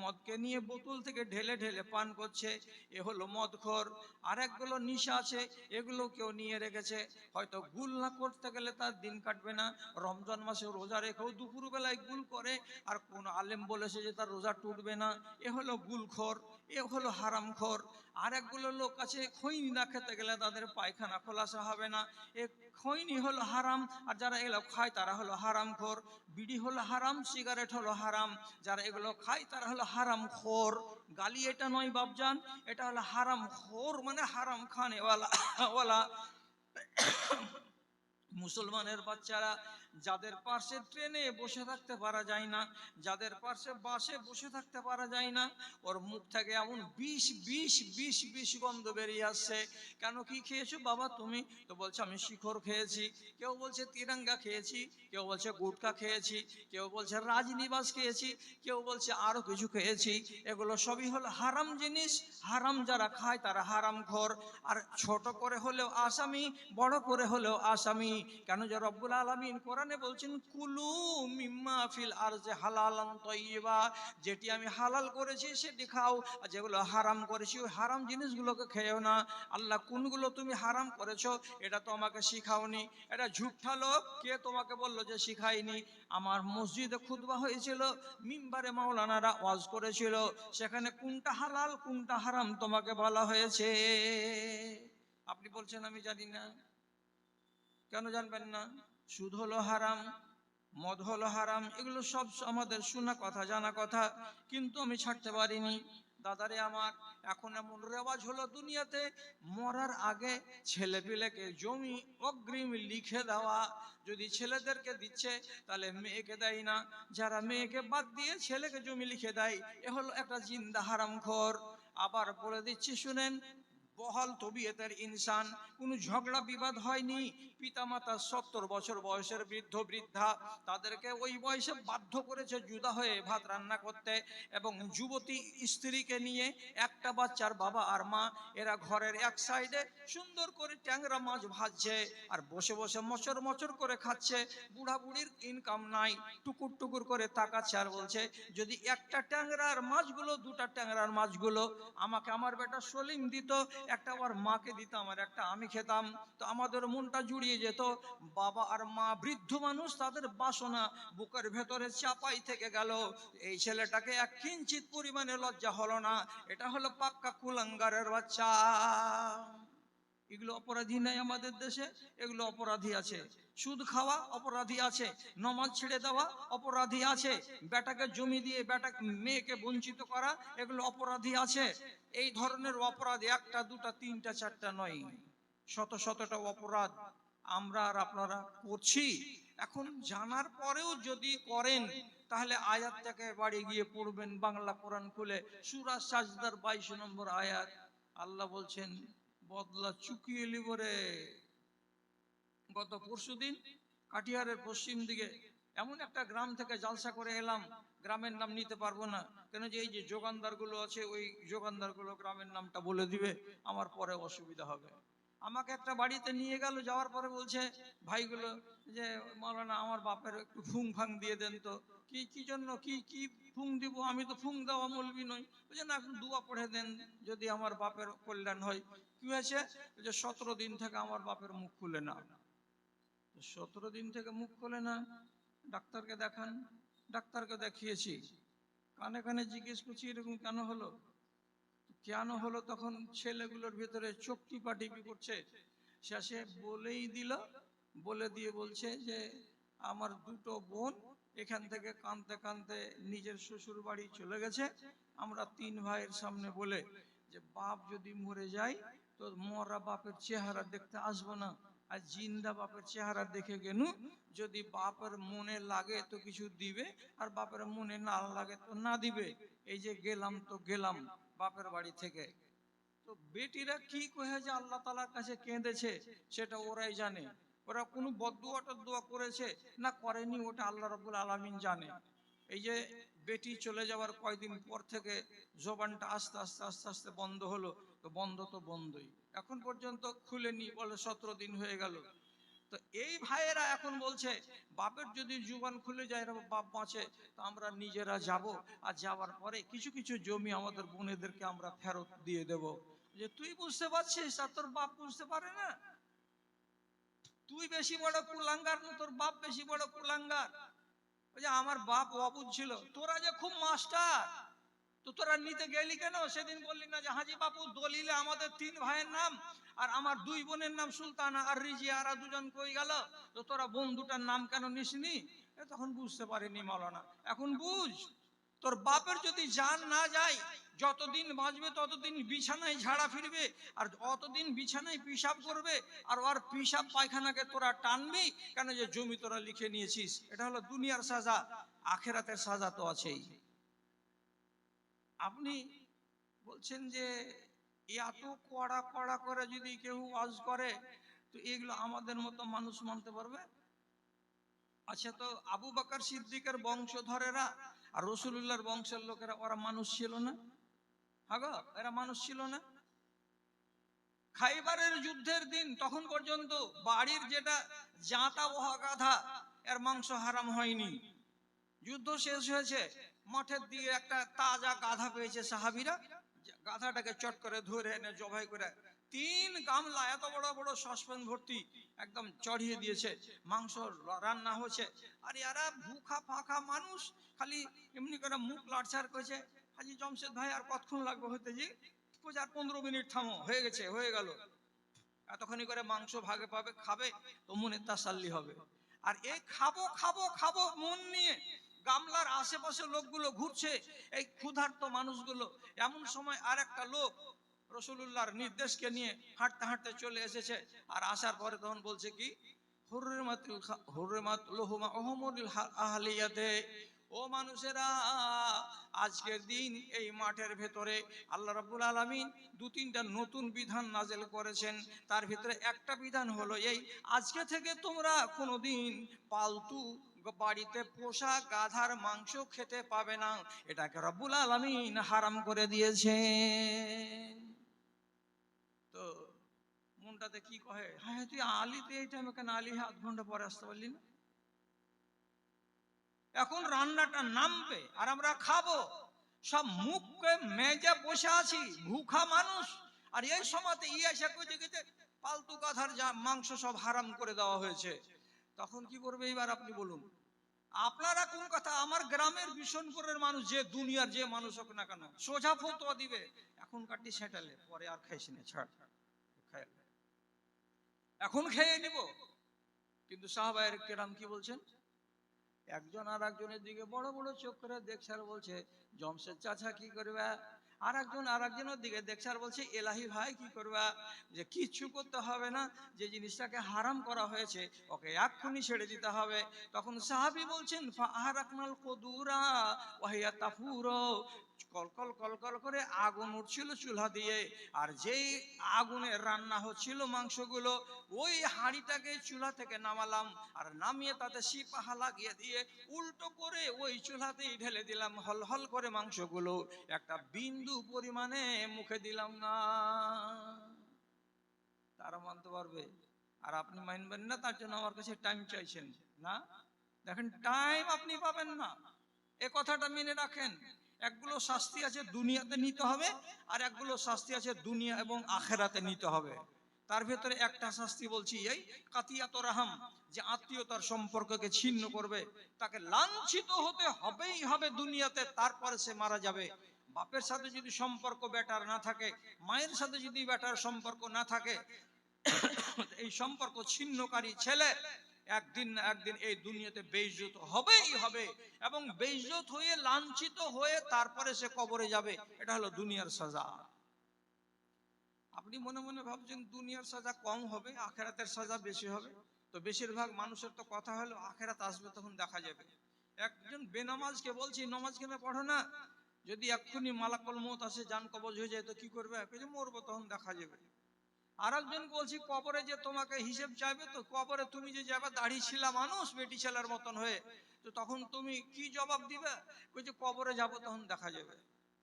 মদকে নিয়ে বোতল থেকে ঢেলে ঢেলে পান করছে, এ হলো মদখোর। আর একগুলো নিশা আছে, এগুলো কেউ নিয়ে রেখেছে, হয়তো গুল না করতে গেলে তার দিন কাটবে না। রমজান মাসে রোজা রেখেও দুপুর বেলায় গুল করে, আর কোন আলেম বলেছে যে তার রোজা টুটবে না, এ হলো গুলখোর, এ হলো হারামখোর। আর একগুলো লোক আছে, খৈনি না খেতে গেলে তাদের পায়খানা খোলাসা হবে না, এ খৈনি হলো হারাম। আর যারা এগুলো খায় তারা হলো হারামখোর। বিড়ি হলো হারাম, সিগারেট হলো হারাম, যারা এগুলো খায় তারা হলো হারামখোর। গালি এটা নয় বাপজান, এটা হলো হারামখোর, মানে হারাম খানে ওয়ালা। মুসলমানের বাচ্চারা, যাদের পাশে ট্রেনে বসে থাকতে পারা যায় না, যাদের পাশে বাসে বসে থাকতে পারা যায় না, ওর মুখ থেকে এমন বিষ বিষ বিষ বিষ গন্ধ বেরিয়ে আসছে। কেন, কি খেয়েছো বাবা তুমি? তো বলছে আমি শিখর খেয়েছি, কেউ বলছে তিরঙ্গা খেয়েছি, কেউ বলছে গুটকা খেয়েছি, কেউ বলছে রাজনিবাস খেয়েছি, কেউ বলছে আরো কিছু খেয়েছি। এগুলো সবই হলো হারাম জিনিস। হারাম যারা খায় তারা হারামখোর। আর ছোট করে হলেও আসামি, বড় করে হলেও আসামি। কেন, যে রব্বুল আলামিন কোরআনে বলছেন কুলু মিম্মা ফিল আরজে হালালান তাইয়্যিবা, যেটি আমি হালাল করেছি সেটি খাও, আর যেগুলো হারাম করেছি ওই হারাম জিনিসগুলোকে খেও না। আল্লাহ কোনগুলো তুমি হারাম করেছো এটা তো আমাকে শিখাওনি, এটা ঝুঠা লোক, কে তোমাকে বললো যে শিখাইনি? আমার মসজিদে খুতবা হয়েছিল, মিম্বারে মাওলানারা ওয়াজ করেছিল, সেখানে কোনটা হালাল কোনটা হারাম তোমাকে বলা হয়েছে? আপনি বলছেন আমি জানি না। কেন জানবেন না? সুদ হলো হারাম, মদ হলো হারাম, এগুলো সব আমাদের শোনা কথা, জানা কথা, কিন্তু আমি ছাড়তে পারিনি। দাদারে আমার, এখন এমন রেওয়াজ হলো দুনিয়াতে, মরার আগে ছেলে পিলেকে জমি অগ্রিম লিখে দেওয়া। যদি ছেলেদেরকে দিচ্ছে তাহলে মেয়েকে দেয় না, যারা মেয়েকে বাদ দিয়ে ছেলেকে জমি লিখে দেয়, এ হলো একটা জিন্দা হারামখোর। আবার বলে দিচ্ছি শুনেন, বহাল তবিয়তের ইনসান, কোনো ঝগড়া বিবাদ হয়নি, পিতামাতা 70 বছর বয়সের বৃদ্ধ বৃদ্ধা, তাদেরকে ওই বয়সে বাধ্য করেছে জুদা হয়ে ভাত রান্না করতে, এবং যুবতী স্ত্রীকে নিয়ে, একটা বাচ্চার বাবা আর মা, এরা ঘরের এক সাইডে সুন্দর করে ট্যাংরা মাছ ভাজছে আর বসে বসে মচর মচর করে খাচ্ছে। বুড়া বুড়ির ইনকাম নাই, টুকুর টুকুর করে তাকাচ্ছে আর বলছে, যদি একটা ট্যাংরার মাছগুলো, দুটা ট্যাংরার মাছগুলো আমাকে আমার বেটা সলিম দিত, একটা ওর মাকে দিতাম আর একটা আমি খেতাম, তো আমাদের মনটা জুড়িয়ে যেত। বাবা আর মা বৃদ্ধ মানুষ, তাদের বাসনা বুকের ভেতরে চাপাই থেকে গেল। এই ছেলেটাকে এক কিঞ্চিত পরিমাণে লজ্জা হলো না, এটা হলো পাক্কা কুলাঙ্গারের বাচ্চা। এগুলো অপরাধী নাই আমাদের দেশে? এগুলো অপরাধী আছে। সুদ খাওয়া অপরাধী আছে, নমাজ ছেড়ে দেওয়া অপরাধী আছে, বেটাকে জমি দিয়ে মেয়েকে বঞ্চিত করা, এগুলো অপরাধী আছে। এই ধরনের অপরাধ একটা দুটা তিনটা চারটা নয়, শত শতটা অপরাধ আমরা আর আপনারা করছি। এখন জানার পরেও যদি করেন, তাহলে আয়াতটাকে বাড়ি গিয়ে পড়বেন, বাংলা কোরআন খুলে সূরা সাজদার 22 নম্বর আয়াত। আল্লাহ বলছেন, বদলা চুকিয়ে লিব রে। গত পরশুদিন কাটিহারের পশ্চিম দিকে এমন একটা গ্রাম থেকে জালসা করে এলাম, গ্রামের নাম নিতে পারবো না, কেন যে এই যে যোগানদার গুলো আছে, ওই যোগানদার গুলো গ্রামের নামটা বলে দিবে, আমার পরে অসুবিধা হবে। আমাকে একটা বাড়িতে নিয়ে গেল, যাওয়ার পরে বলছে ভাইগুলো যে মাওলানা আমার বাপের একটু ফুং ফাং দিয়ে দেন তো। কি কি জন্য, কি কি ফুং দিব? আমি তো ফুং দেওয়া মৌলবি নই। বলছে না, একটু দোয়া পড়ে দেন যদি আমার বাপের কল্যাণ হয়। কি হয়েছে? যে 17 দিন থেকে আমার বাপের মুখ খুলে না। 17 দিন থেকে মুখ খোলে না, ডাক্তারকে দেখান। ডাক্তারকে দেখিয়েছি, কানে কানে জিজ্ঞেস করছি এরকম কেন হলো, কেন হলো? তখন ছেলেগুলোর ভিতরে চোখ টিপাটিপি করছে, শেষে বলেই দিল। বলে দিয়ে বলছে যে আমার দুটো বোন এখান থেকে কাঁদতে কাঁদতে নিজের শ্বশুর বাড়ি চলে গেছে। আমরা 3 ভাইয়ের সামনে বলে যে বাপ যদি মরে যায় তো মরা বাপের চেহারা দেখতে আসবো না, আর জিন্দা বাপের চেহারা দেখে গেনু, যদি বাপের মনে লাগে তো কিছু দিবে, আর বাপের মনে না লাগে তো না দিবে। এই যে গেলাম তো গেলাম বাপের বাড়ি থেকে। তো বেটিরা কি কহে যে আল্লাহ তাআলার কাছে কেঁদেছে সেটা ওরাই জানে। ওরা কোনো বদদুয়া টদদুয়া করেছে না করেনি, ওটা আল্লাহ রাব্বুল আলামিন জানে। এই যে বেটি চলে যাওয়ার কয়েকদিন পর থেকে জবানটা আস্তে আস্তে আস্তে আস্তে বন্ধ হলো, তো বন্ধ তো বন্ধই, এখন পর্যন্ত খুলেনি, বলে 17 দিন হয়ে গেল। তো তো এই ভাইয়েরা এখন বলছে বাপের যদি জুবান খুলে যায়, বাপ বাঁচে, তো আমরা নিজেরা যাব, আর যাওয়ার পরে কিছু কিছু জমি আমাদের বোনেদেরকে আমরা ফেরত দিয়ে দেব। যে তুই বুঝতে পারছিস আর তোর বাপ বুঝতে পারে না? তুই বেশি বড় কুলাঙ্গার না তোর বাপ বেশি বড় কুলাঙ্গার? ওই যে আমার বাপ অবুঝ ছিল, তোরা যে খুব মাস্টার, তো তোরা নিতে গেলি কেন? সেদিন বললি না যে হাজি বাপু দলিলে আমাদের 3 ভাইয়ের নাম আর আমার 2 বোনের নাম সুলতানা আর রিজিয়া, আর 2জন কই গেল? তো তোরা বোন দুটার নাম কেন নিসনি? তখন বুঝতে পারিনি মাওলানা। এখন বুঝ, তোর বাপের যদি জান না যায়, যতদিন বাঁচবে ততদিন বিছানায় ঝাড়া ফিরবে, আর অতদিন বিছানায় পিশাব করবে, আর ওর পিশাব পায়খানাকে তোরা টানবি কেন? যে জমি তোরা লিখে নিয়েছিস। এটা হলো দুনিয়ার সাজা, আখেরাতের সাজা তো আছেই। আপনি বলছেন যে এত কড়া কড়া করে যদি কেউ ওয়াজ করে, তো এগুলো আমাদের মতো মানুষ মানতে পারবে? আচ্ছা, তো আবু বকর সিদ্দিকের বংশধরেরা আর রাসূলুল্লাহর বংশের লোকেরা ওরা মানুষ ছিল না? হাগো, এরা মানুষ ছিল না? খাইবারের যুদ্ধের দিন তখন পর্যন্ত বাড়ির যেটা জাঁতা বহা গাধা, এর মাংস হারাম হয়নি। যুদ্ধ শেষ হয়েছে, মাঠের দিকে একটা তাজা গাধা পেয়েছে সাহাবীরা, গাধাটাকে চট করে ধরে এনে জবাই করে 3 গামলা এত বড় বড় সসপ্যান ভর্তি একদম চড়িয়ে দিয়েছে, মাংস রান্না হচ্ছে। আর এরা ভুখা ফাঁকা মানুষ, খালি এমনি করে মুখ লাড়ছাড় করেছে। হাজি জমশেদ ভাই আর কতক্ষণ লাগবে হতে? জি 15 মিনিট থামো, হয়ে গেছে, হয়ে গেল। এতখানি করে মাংস ভাগে পাবে, খাবে তো মনে তাসাল্লি হবে। আর এই খাবো খাবো খাবো মন নিয়ে গামলার আশেপাশে লোকগুলো ঘুরছে, এই ক্ষুধার্ত মানুষগুলো। এমন সময় আর একটা লোক রাসূলুল্লাহর নির্দেশকে নিয়ে হাঁটতে হাঁটতে চলে এসেছে। আর আসার পরে তখন বলছে কি, হুররিমাত লুহুমা উহুমুল আহলিয়াতে, ও মানুষেরা, আজকের দিন এই মাঠের ভেতরে আল্লাহ রাব্বুল আলামিন 2-3টা নতুন বিধান নাজেল করেছেন। তার ভিতরে একটা বিধান হলো এই, আজকে থেকে তোমরা কোনোদিন পালতু বাড়িতে পোষা গাধার মাংস খেতে পাবে না। এটাকে রাব্বুল আলামিন হারাম করে দিয়েছেন। তো মনটাতে কি কহে, হ্যাঁ তুই আলিতে এই টাইমে কেন আলি? 1/2 ঘন্টা পরে আসতে পারলি না? এখন রান্নাটা নামবে আর আমরা খাবো, সব মুখে মেজে বসে আছি, ভুখা মানুষ। আর এই সময়তে এসে কইতে কইতে পালতু গাধার মাংস সব হারাম করে দেওয়া হয়েছে। তখন কি করবে এবার আপনি বলুন? আপনারা কোন কথা? আমার গ্রামের বিশনপুরের মানুষ, যে দুনিয়ার যে মানুষ হোক না কেন, সোজা ফতোয়া দিবে, এখন কাটি সেটালে, পরে আর খাইছি না, ছাড়, এখন খেয়ে নিব। কিন্তু সাহাবায়ে কেরাম কি বলছেন? একজন আর একজনের দিকে বড় বড় চোখ করে দেখছে আর বলছে, জমশেদ চাচা কি করবে? আর একজন আর একজনের দিকে দেখছে আর বলছে, এলাহি ভাই কি করবা? যে কিচ্ছু করতে হবে না, যে জিনিসটাকে হারাম করা হয়েছে ওকে এক্ষুনি ছেড়ে দিতে হবে। তখন সাহাবী বলছেন, ফাআরাকনাল কুদুরা ওয়াহিয়া তাফুরু, কলকল কলকল করে আগুন উঠছিল চুলা দিয়ে, আর যেই আগুনে রান্না হচ্ছিল মাংসগুলো, ওই হাঁড়িটাকে চুলা থেকে নামালাম, আর নামিয়ে তাতে সিপাহা লাগিয়ে দিয়ে উল্টো করে ওই চুলাতেই ঢেলে দিলাম, হল হল করে মাংসগুলো, একটা বিন্দু পরিমাণে মুখে দিলাম না। তারা মানতে পারবে আর আপনি মানবেন না, তার জন্য আমার কাছে টাইম চাইছেন না? দেখেন, টাইম আপনি পাবেন না, এ কথাটা মেনে রাখেন। একগুলো শাস্তি আছে দুনিয়াতে নিতে হবে, আর একগুলো শাস্তি আছে দুনিয়া এবং আখেরাতে নিতে হবে। তার ভেতরে একটা শাস্তি বলছি এই কাতিয়াত রাহাম, যে আত্মীয়তার সম্পর্ককে ছিন্ন করবে, তাকে লাঞ্ছিত হতে হবেই হবে দুনিয়াতে, তারপরে সে মারা যাবে। বাপের সাথে যদি সম্পর্ক বেটার না থাকে, মায়ের সাথে যদি বেটার সম্পর্ক না থাকে, এই সম্পর্ক ছিন্নকারী ছেলে একদিন না একদিন এই দুনিয়াতে বেইজ্জত হবেই হবে, এবং বেইজ্জত হয়ে লাঞ্ছিত হয়ে তারপরে সে কবরে যাবে। এটা হলো দুনিয়ার সাজা। আপনি মনে মনে ভাবছেন দুনিয়ার সাজা কম হবে, আখেরাতের সাজা বেশি হবে। তো বেশিরভাগ মানুষের তো কথা হলো আখেরাত আসবে তখন দেখা যাবে। একজন বেনামাজকে বলছি, নামাজ কেন পড়ো না? যদি এক্ষুনি মালাকুল মউত আসে, জান কবজ হয়ে যায় তো কি করবে? মরবো, তখন দেখা যাবে। আর একজন বলছি কবরে যে তোমাকে হিসেব চাইবে, তো কবরে তুমি যে যাবে দাড়ি ছিলা মানুষ বেটি ছেলের মতন হয়ে, তো তখন তুমি কি জবাব দিবে? যে কবরে যাব তখন দেখা যাবে।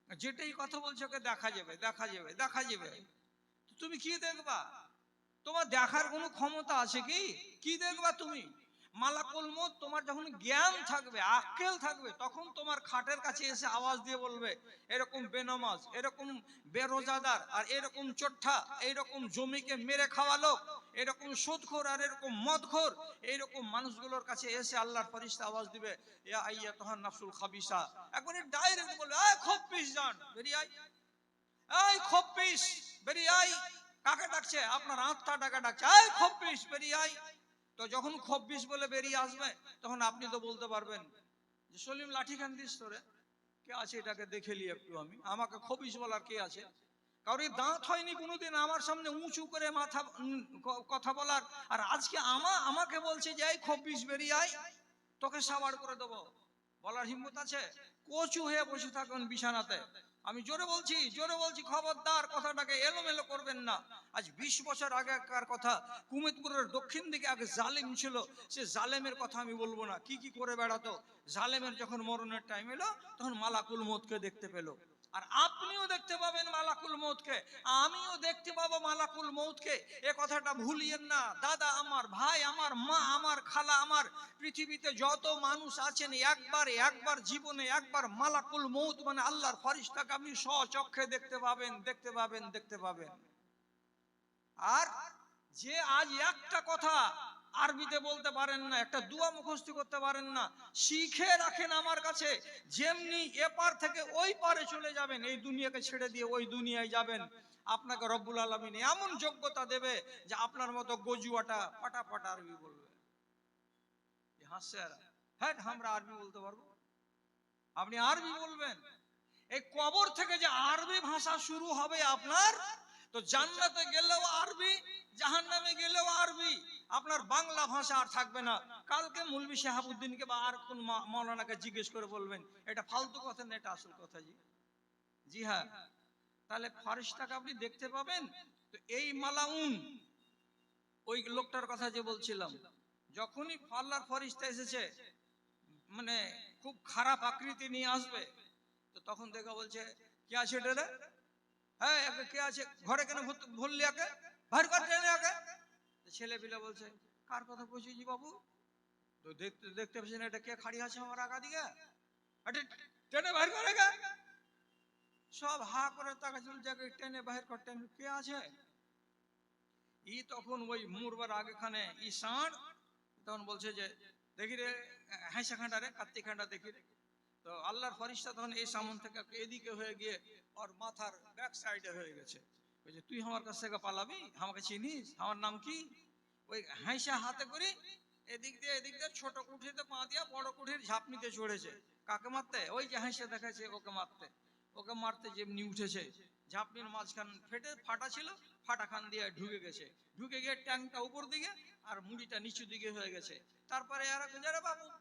যেটাই কথা বলছো ওকে দেখা যাবে দেখা যাবে দেখা যাবে, তুমি কি দেখবা? তোমার দেখার কোনো ক্ষমতা আছে কি? কি দেখবা তুমি? মালাকুল মউত তোমার যখন জ্ঞান থাকবে, আক্কেল থাকবে, তখন তোমার খাটের কাছে এসে আওয়াজ দিয়ে বলবে, এরকম বেনামাজ, এরকম বেরোজাদার, আর এরকম চোট্টা, এইরকম জমিকে মেরে খাওয়া লোক, এরকম সুদখোর আর এরকম মদখোর, এইরকম মানুষগুলোর কাছে এসে আল্লাহর ফেরেশতা আওয়াজ দিবে, ইয়া আইয়াতুহান নাফসুল খাবিসা, একবারে ডাইরেক্ট বলবে, এই খপ্পিস জান বেরিয়ে আয়, এই খপ্পিস বেরিয়ে আয়। কাকে ডাকছে? আপনার আত্মাটাকে ডাকছে, এই খপ্পিস বেরিয়ে আয়। তো যখন খব্বিশ বলে বেরিয়ে আসবে, তখন আপনি তো বলতে পারবেন যে সলিম লাঠি খান দিস তোরে, কে আছে এটাকে দেখে লি একটু, আমি আমাকে খবিশ বলার কে আছে? কারণ দাঁত হয়নি কোনোদিন আমার সামনে উঁচু করে মাথা কথা বলার, আর আজকে আমাকে বলছে যে এই খব্বিশ বেরিয়ে আয়, তোকে সাবার করে দেবো, বলার হিম্মত আছে? কচু হয়ে বসে থাকুন বিছানাতে। আমি জোরে বলছি, খবরদার কথাটাকে এলোমেলো করবেন না। আজ 20 বছর আগেকার কথা, কুমিতপুরের দক্ষিণ দিকে আগে জালেম ছিল, সে জালেমের কথা আমি বলবো না, কি কি করে বেড়াতো। জালেমের যখন মরণের টাইম এলো, তখন মালাকুল মউতকে দেখতে পেলো। আর আপনিও দেখতে পাবেন মালাকুল মউতকে, আমিও দেখতে পাবো মালাকুল মউতকে। এ কথাটা ভুলিয়েন না। দাদা আমার, ভাই আমার, মা আমার, খালা আমার, পৃথিবীতে যত মানুষ আছেন, একবার জীবনে একবার মালাকুল মউত মানে আল্লাহর ফেরেশতাকে আপনি স্বচক্ষে দেখতে পাবেন। আর যে আজ একটা কথা আরবিতে বলতে পারেন না, একটা দোয়া মুখস্থ করতে পারেন না, শিখে রাখেন আমার কাছে, যেমনি এপার থেকে ওই পারে চলে যাবেন, এই দুনিয়াকে ছেড়ে দিয়ে ওই দুনিয়ায় যাবেন, আপনাকে রব্বুল আলামিন এমন যোগ্যতা দেবে যে আপনার মতো গজুয়াটা পাটা আরবি বলবে। হাসছে, হ্যাঁ আমরা আরবি বলতে পারবো, আপনি আরবি বলবেন। এই কবর থেকে যে আরবি ভাষা শুরু হবে আপনার, তো জান্নাতে গেলেও আরবি, জাহান্নামে গেলেও আরবি, আপনার বাংলা ভাষা আর থাকবে না। কালকে মৌলভী শাহাবুদ্দিনকে বা আর কোন মাওলানাকে জিজ্ঞেস করে বলবেন, এটা ফালতু কথা না, এটা আসল কথা। জি হ্যাঁ। তাহলে ফেরেশতাকে আপনি দেখতে পাবেন। তো এই মালাউন, ওই লোকটার কথা যে বলছিলাম, যখনই আল্লাহর ফেরেশতা এসেছে, মানে খুব খারাপ আকৃতি নিয়ে আসবে, তো তখন দেখা বলছে, কে আছে রে? হ্যাঁ, কে আছে ঘরে? কেন ভরলি আগে, বাইর কর টেনে আগে। ছেলে পিলে বলছে, কার কথা বলছি জি বাবু? তো দেখতে পাচ্ছেন এটা কে খাড়ি আছে আমার আগা দিকে, টেনে বাইর করে গে। সব হা করে তাকে চলছে, টেনে বাইর কর, টেনে, কে আছে? ই তখন ওই মুরবার আগেখানে ই ষাঁড়, তখন বলছে যে দেখি রে হাইসা খান্ডা রে, কার্তিক খান্ডা দেখি রে। তো আল্লাহর ফেরেশতা তখন এই সামন থেকে এদিকে হয়ে গিয়ে ওর মাথার ব্যাক সাইডে হয়ে গেছে। বলছে, তুই আমার কাছ থেকে পালাবি? আমাকে চিনিস? আমার নাম কি? ওই হাইসা হাতে করে এদিক দিয়ে ছোট কুঠিতে পা দিয়া বড় কুঠির ঝাপনিতে চড়েছে। কাকে মারতে? ওই যে হাইসা দেখাচ্ছে ওকে মারতে যেমনি উঠেছে, ঝাপনির মাঝখান ফাটা ছিল, ফাটা খান দিয়ে ঢুকে গিয়ে ট্যাংটা উপর দিকে আর মুড়িটা নিচু দিকে হয়ে গেছে। তারপরে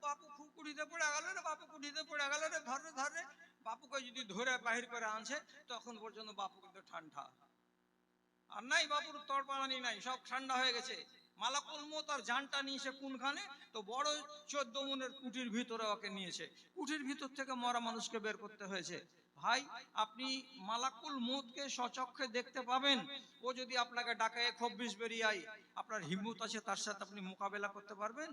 বাপু খুব কুড়িতে পড়ে গেল রে, বাপু কুড়িতে পড়ে গেল রে, ধরে বাপুকে যদি ধরে বাহির করে আনছে, তখন পর্যন্ত বাপু কিন্তু ঠান্ডা আর নাই, বাপুর তড়পাড়ানি নাই, সব ঠান্ডা হয়ে গেছে। মালাকুল মউত আর জানটা নিয়েছে কোনখানে? তো বড় 14 মনের কুটির ভিতরে ওকে নিয়েছে। কুটির ভিতর থেকে মরা মানুষকে বের করতে হয়েছে। ভাই, আপনি মালাকুল মউতকে স্বচক্ষে দেখতে পাবেন। ও যদি আপনাকে ডাকে, খব্বিশ বেরিয়ে আই, আপনার হিম্মত আছে তার সাথে আপনি মোকাবেলা করতে পারবেন?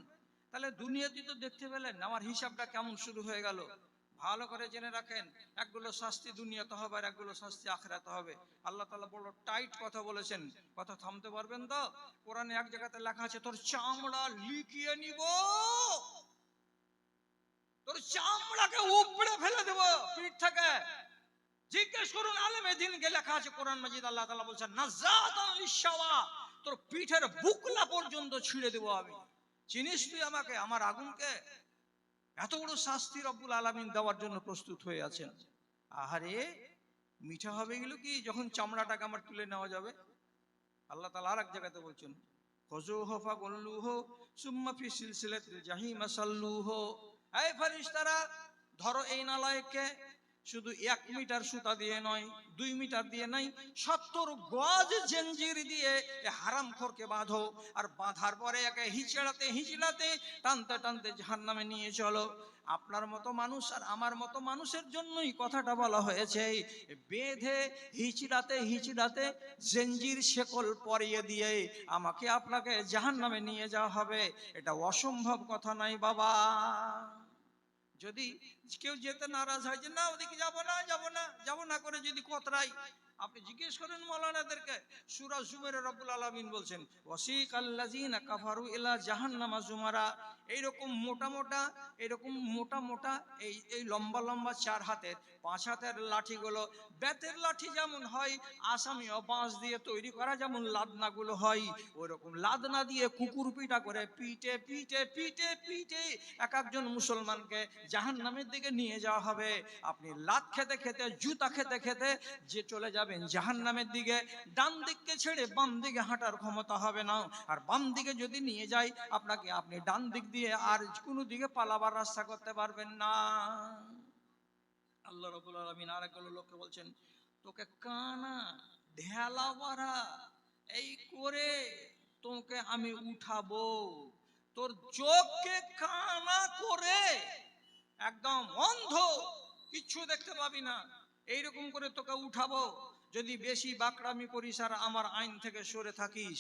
তাহলে দুনিয়াতে তো দেখতে পেলেন, আমার হিসাবটা কেমন শুরু হয়ে গেল। ভালো করে জেনে রাখেন, একগুলো শাস্তি দুনিয়াতে হবে আর একগুলো শাস্তি আখিরাতে হবে। আল্লাহ তাআলা বড় টাইট কথা বলেছেন, কথা থামতে পারবেন তো? কোরআনে এক জায়গাতে লেখা আছে, তোর চামড়া লিকিয়ে নিব, তোর চামড়াকে উপড়ে ফেলে দেব পিঠ থেকে। জিজ্ঞেস করুন আলেমে দ্বীনকে, লেখা আছে কোরআন মাজিদ, আল্লাহ তাআলা বলেছেন, নাযাতান লিশাওয়া, তোর পিঠের বুকলা পর্যন্ত ছিঁড়ে দেব আমি। চিনিস তুই আমাকে, আমার আগুনকে? এত বড় শাস্তি রব্বুল আলামিন দেওয়ার জন্য প্রস্তুত হয়ে আছেন। আহারে, মিঠা হবে এগুলো কি, যখন চামড়াটাকে আমার তুলে নেওয়া যাবে। আল্লাহ তাআলা আর এক জায়গাতে বলছেন, খুযুহু ফাগুল্লুহু সুম্মা ফি সিলসিলাতিল জাহিম সাল্লুহু। এই ফেরেশতারা, ধরো এই নালায়েককে, শুধু 1 মিটার সুতা দিয়ে নয়, 2 মিটার দিয়ে নাই, 70 গজ জঞ্জির দিয়ে হারামখোরকে বাঁধো, আর বাঁধার পরে একে হিচড়াতে হিচড়াতে টানতে টানতে জাহান্নামে নিয়ে চলো। আপনার মতো মানুষ আর আমার মতো মানুষের জন্যই কথাটা বলা হয়েছে, বেঁধে হিচড়াতে হিচড়াতে জঞ্জির শেকল পরিয়ে দিয়ে আমাকে আপনাকে জাহান্নামে নিয়ে যাওয়া হবে। এটা অসম্ভব কথা নাই বাবা। যদি কেউ যেতে নারাজ হয় যে না ওদিকে যাবো না যাবো না যাবো না করে যদি কতরাই, আপনি জিজ্ঞেস করেন মাওলানাদেরকে, সূরা জুমারে রব্বুল আলামিন বলছেন ওয়াসিকাল্লাযিনা কাফারু ইলা জাহান্নামা জুমারা। এইরকম মোটা মোটা, এরকম মোটা মোটা এই লম্বা লম্বা 4 হাতের 5 হাতের লাঠিগুলো, বেতের লাঠি যেমন হয় আসামি ও বাঁশ দিয়ে তৈরি করা যেমন লাদনাগুলো হয়, ওইরকম লাদনা দিয়ে কুকুর পিটা করে পিটে পিটে পিটে পিটে এক একজন মুসলমানকে জাহান্নামের দিকে নিয়ে যাওয়া হবে। আপনি লাত খেতে খেতে জুতা খেতে খেতে যে চলে যাবেন জাহান্নামের দিকে, ডান দিককে ছেড়ে বাম দিকে হাঁটার ক্ষমতা হবে না। আর বাম দিকে যদি নিয়ে যায় আপনাকে, আপনি ডান দিক দিয়ে আর কোনো দিকে পালাবার রাস্তা করতে পারবেন না। আল্লাহ রাব্বুল আলামিন আরেকগুলো লোককে বলছেন তোকে কানা ঢেলা বাড়া এই করে তোকে আমি উঠাবো, তোর চোখকে কানা করে একদম অন্ধ, কিচ্ছু দেখতে পাবি না, এইরকম করে তোকে উঠাবো। যদি বেশি বাকরামি করিস আর আমার আইন থেকে সরে থাকিস,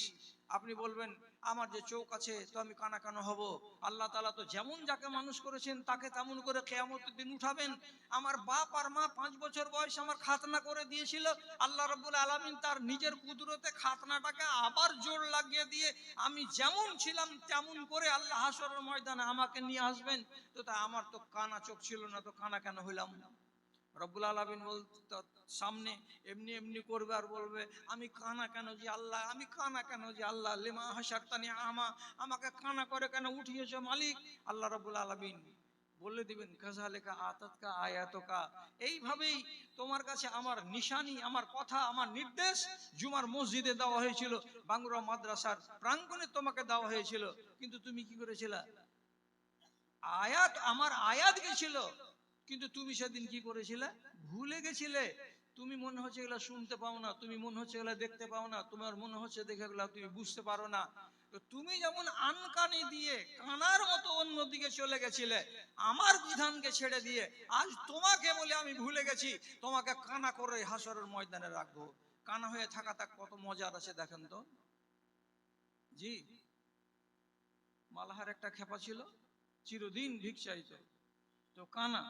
আপনি বলবেন আমার যে চোখ আছে তো আমি কানা কেন হব? আল্লাহ তাআলা তো যেমন যাকে মানুষ করেছেন তাকে তেমন করে কিয়ামতের দিন উঠাবেন। আমার বাপ আর মা 5 বছর বয়স আমার খাতনা করে দিয়েছিল, আল্লাহ রাব্বুল আলামিন তার নিজের কুদরতে খাতনাটাকে আবার জোর লাগিয়ে দিয়ে আমি যেমন ছিলাম তেমন করে আল্লাহ হাসরের ময়দানে আমাকে নিয়ে আসবেন। তো তা আমার তো কানা চোখ ছিল না, তো কানা কেন হইলাম? রব্বুল আলামিন সামনে এমনি এমনি করবে আর বলবে আমি কানা কেন যে আল্লাহ, আমি কানা কেন যে আল্লাহ, লিমা হাশারতানি আমা, আমাকে কানা করে কেন উঠিয়েছো মালিক? আল্লাহ রাব্বুল আলামিন বলে দিবেন কাযালিকা আতাতকা আয়াতুকা, এইভাবেই তোমার কাছে আমার নিশানি, আমার কথা, আমার নির্দেশ জুমার মসজিদে দেওয়া হয়েছিল, বাঙ্গুরা মাদ্রাসার প্রাঙ্গণে তোমাকে দেওয়া হয়েছিল, কিন্তু তুমি কি করেছিলে? আয়াত, আমার আয়াত গেছিল, কিন্তু তুমি সেদিন কি করেছিলে? ভুলে গেছিলে। তুমি মনে হচ্ছে এগুলা শুনতে পাও না, তুমি মনে হচ্ছে এগুলা দেখতে পাও না, তোমার মনে হচ্ছে দেখে এগুলা তুমি বুঝতে পারো না। তো তুমি যেমন আনকানি দিয়ে কানার মতো অন্যদিকে চলে গেছিলে আমার বিধানকে ছেড়ে দিয়ে, আজ তোমাকে বলে আমি ভুলে গেছি, তোমাকে কানা করে হাসরের ময়দানে রাখবো। কানা হয়ে থাকাটা কত মজার আছে দেখেন তো। জি, মালাহার একটা খেপা ছিল, চিরদিন ভিক চাইতো, তো কানা,